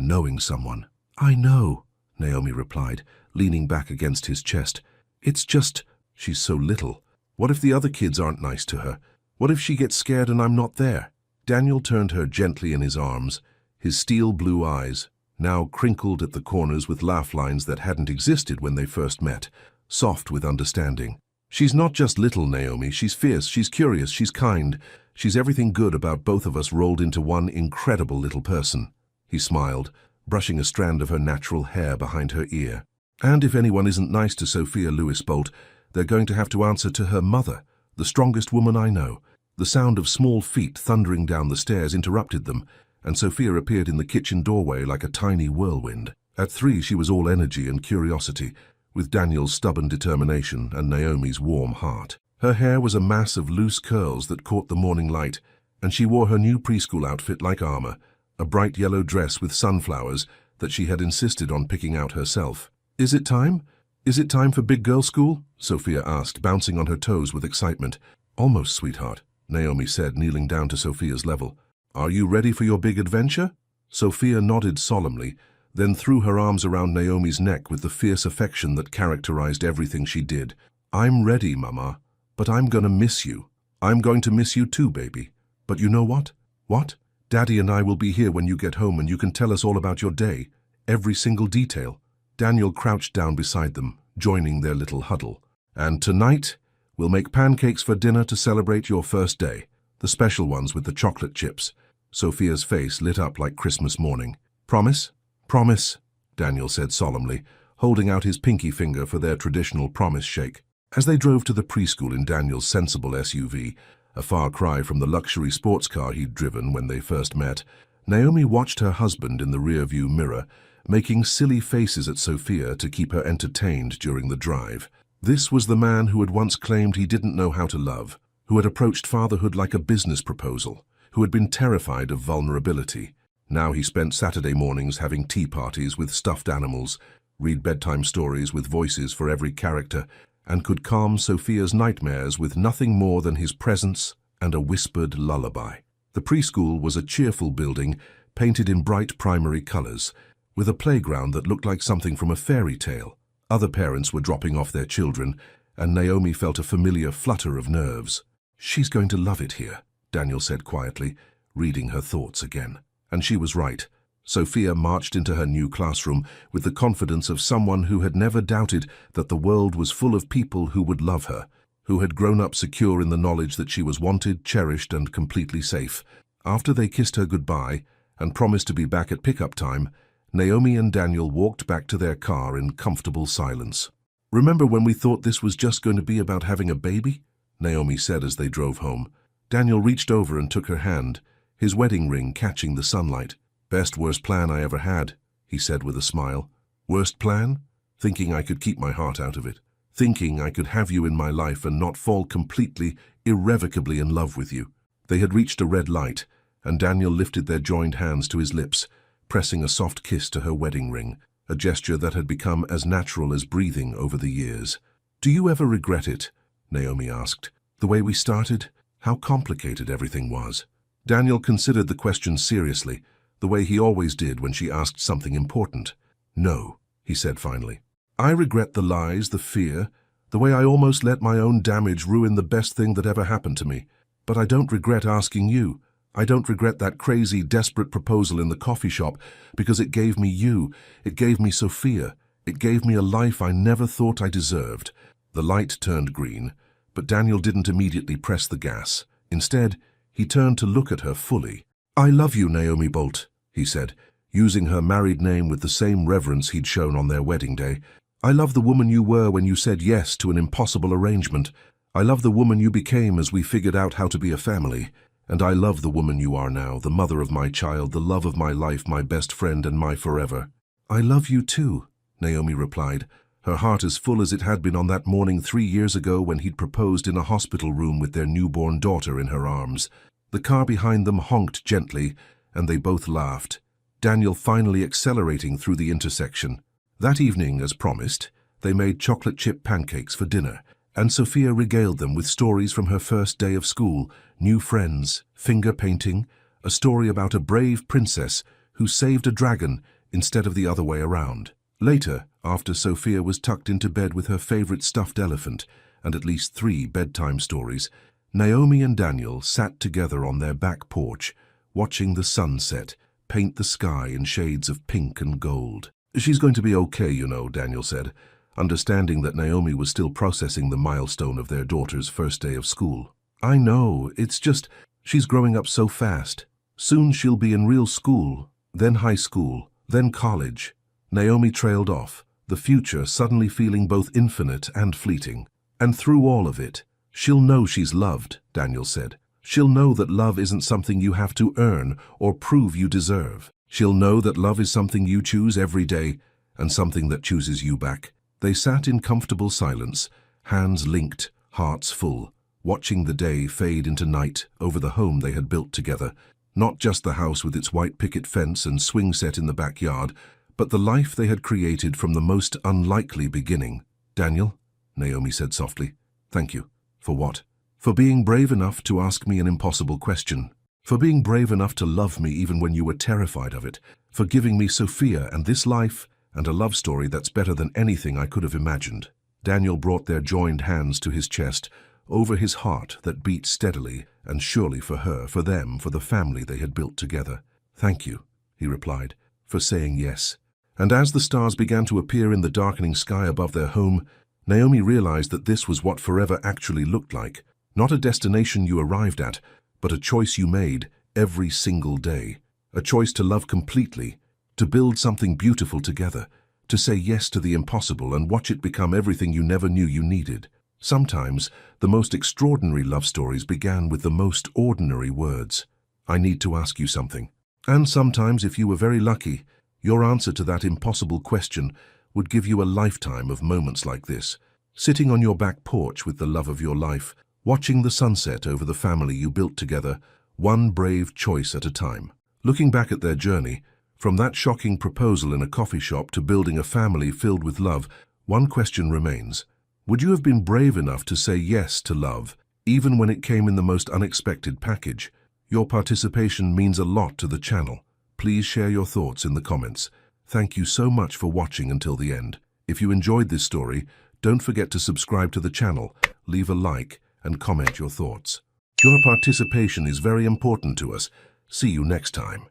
knowing someone. "I know," Naomi replied, leaning back against his chest. "It's just, she's so little. What if the other kids aren't nice to her? What if she gets scared and I'm not there?" Daniel turned her gently in his arms, his steel blue eyes, now crinkled at the corners with laugh lines that hadn't existed when they first met, soft with understanding. "She's not just little, Naomi. She's fierce, she's curious, she's kind. She's everything good about both of us rolled into one incredible little person." He smiled, brushing a strand of her natural hair behind her ear. "And if anyone isn't nice to Sophia Lewis-Bolt, they're going to have to answer to her mother, the strongest woman I know." The sound of small feet thundering down the stairs interrupted them, and Sophia appeared in the kitchen doorway like a tiny whirlwind. At 3, she was all energy and curiosity, with Daniel's stubborn determination and Naomi's warm heart. Her hair was a mass of loose curls that caught the morning light, and she wore her new preschool outfit like armor, a bright yellow dress with sunflowers that she had insisted on picking out herself. "Is it time? Is it time for big girl school?" Sophia asked, bouncing on her toes with excitement. "Almost, sweetheart," Naomi said, kneeling down to Sophia's level. "Are you ready for your big adventure?" Sophia nodded solemnly, then threw her arms around Naomi's neck with the fierce affection that characterized everything she did. "I'm ready, Mama, but I'm gonna miss you. I'm going to miss you too, baby. But you know what? What? Daddy and I will be here when you get home and you can tell us all about your day, every single detail." Daniel crouched down beside them, joining their little huddle. "And tonight, we'll make pancakes for dinner to celebrate your first day, the special ones with the chocolate chips." Sophia's face lit up like Christmas morning. "Promise?" "Promise," Daniel said solemnly, holding out his pinky finger for their traditional promise shake. As they drove to the preschool in Daniel's sensible SUV, a far cry from the luxury sports car he'd driven when they first met, Naomi watched her husband in the rearview mirror, making silly faces at Sophia to keep her entertained during the drive. This was the man who had once claimed he didn't know how to love, who had approached fatherhood like a business proposal, who had been terrified of vulnerability. Now he spent Saturday mornings having tea parties with stuffed animals, read bedtime stories with voices for every character, and could calm Sophia's nightmares with nothing more than his presence and a whispered lullaby. The preschool was a cheerful building, painted in bright primary colors, with a playground that looked like something from a fairy tale. Other parents were dropping off their children, and Naomi felt a familiar flutter of nerves. "She's going to love it here," Daniel said quietly, reading her thoughts again. And she was right. Sophia marched into her new classroom with the confidence of someone who had never doubted that the world was full of people who would love her, who had grown up secure in the knowledge that she was wanted, cherished, and completely safe. After they kissed her goodbye and promised to be back at pickup time, Naomi and Daniel walked back to their car in comfortable silence. "Remember when we thought this was just going to be about having a baby?" Naomi said as they drove home. Daniel reached over and took her hand, his wedding ring catching the sunlight. "Worst plan I ever had," he said with a smile. "Worst plan? Thinking I could keep my heart out of it. Thinking I could have you in my life and not fall completely, irrevocably in love with you." They had reached a red light, and Daniel lifted their joined hands to his lips, pressing a soft kiss to her wedding ring, a gesture that had become as natural as breathing over the years. "Do you ever regret it?" Naomi asked. "The way we started? How complicated everything was." Daniel considered the question seriously, the way he always did when she asked something important. "No," he said finally. "I regret the lies, the fear, the way I almost let my own damage ruin the best thing that ever happened to me. But I don't regret asking you. I don't regret that crazy, desperate proposal in the coffee shop, because it gave me you, it gave me Sophia, it gave me a life I never thought I deserved." The light turned green, but Daniel didn't immediately press the gas. Instead, he turned to look at her fully. "I love you, Naomi Bolt," he said, using her married name with the same reverence he'd shown on their wedding day. "I love the woman you were when you said yes to an impossible arrangement. I love the woman you became as we figured out how to be a family. And I love the woman you are now, the mother of my child, the love of my life, my best friend, and my forever." "I love you too," Naomi replied, her heart as full as it had been on that morning 3 years ago when he'd proposed in a hospital room with their newborn daughter in her arms. The car behind them honked gently, and they both laughed, Daniel finally accelerating through the intersection. That evening, as promised, they made chocolate chip pancakes for dinner, and Sophia regaled them with stories from her first day of school, new friends, finger painting, a story about a brave princess who saved a dragon instead of the other way around. Later, after Sophia was tucked into bed with her favorite stuffed elephant and at least 3 bedtime stories, Naomi and Daniel sat together on their back porch, watching the sunset paint the sky in shades of pink and gold. "She's going to be okay, you know," Daniel said, understanding that Naomi was still processing the milestone of their daughter's first day of school. "I know, it's just, she's growing up so fast. Soon she'll be in real school, then high school, then college." Naomi trailed off, the future suddenly feeling both infinite and fleeting. "And through all of it, she'll know she's loved," Daniel said. "She'll know that love isn't something you have to earn or prove you deserve. She'll know that love is something you choose every day and something that chooses you back." They sat in comfortable silence, hands linked, hearts full, watching the day fade into night over the home they had built together. Not just the house with its white picket fence and swing set in the backyard, but the life they had created from the most unlikely beginning. "Daniel," Naomi said softly, "thank you." "For what?" "For being brave enough to ask me an impossible question. For being brave enough to love me even when you were terrified of it. For giving me Sophia and this life and a love story that's better than anything I could have imagined." Daniel brought their joined hands to his chest, over his heart that beat steadily and surely for her, for them, for the family they had built together. "Thank you," he replied, "for saying yes." And as the stars began to appear in the darkening sky above their home, Naomi realized that this was what forever actually looked like. Not a destination you arrived at, but a choice you made every single day. A choice to love completely, to build something beautiful together, to say yes to the impossible and watch it become everything you never knew you needed. Sometimes, the most extraordinary love stories began with the most ordinary words. "I need to ask you something." And sometimes, if you were very lucky, your answer to that impossible question would give you a lifetime of moments like this, sitting on your back porch with the love of your life, watching the sunset over the family you built together, one brave choice at a time. Looking back at their journey, from that shocking proposal in a coffee shop to building a family filled with love, one question remains. Would you have been brave enough to say yes to love, even when it came in the most unexpected package? Your participation means a lot to the channel. Please share your thoughts in the comments. Thank you so much for watching until the end. If you enjoyed this story, don't forget to subscribe to the channel, leave a like, and comment your thoughts. Your participation is very important to us. See you next time.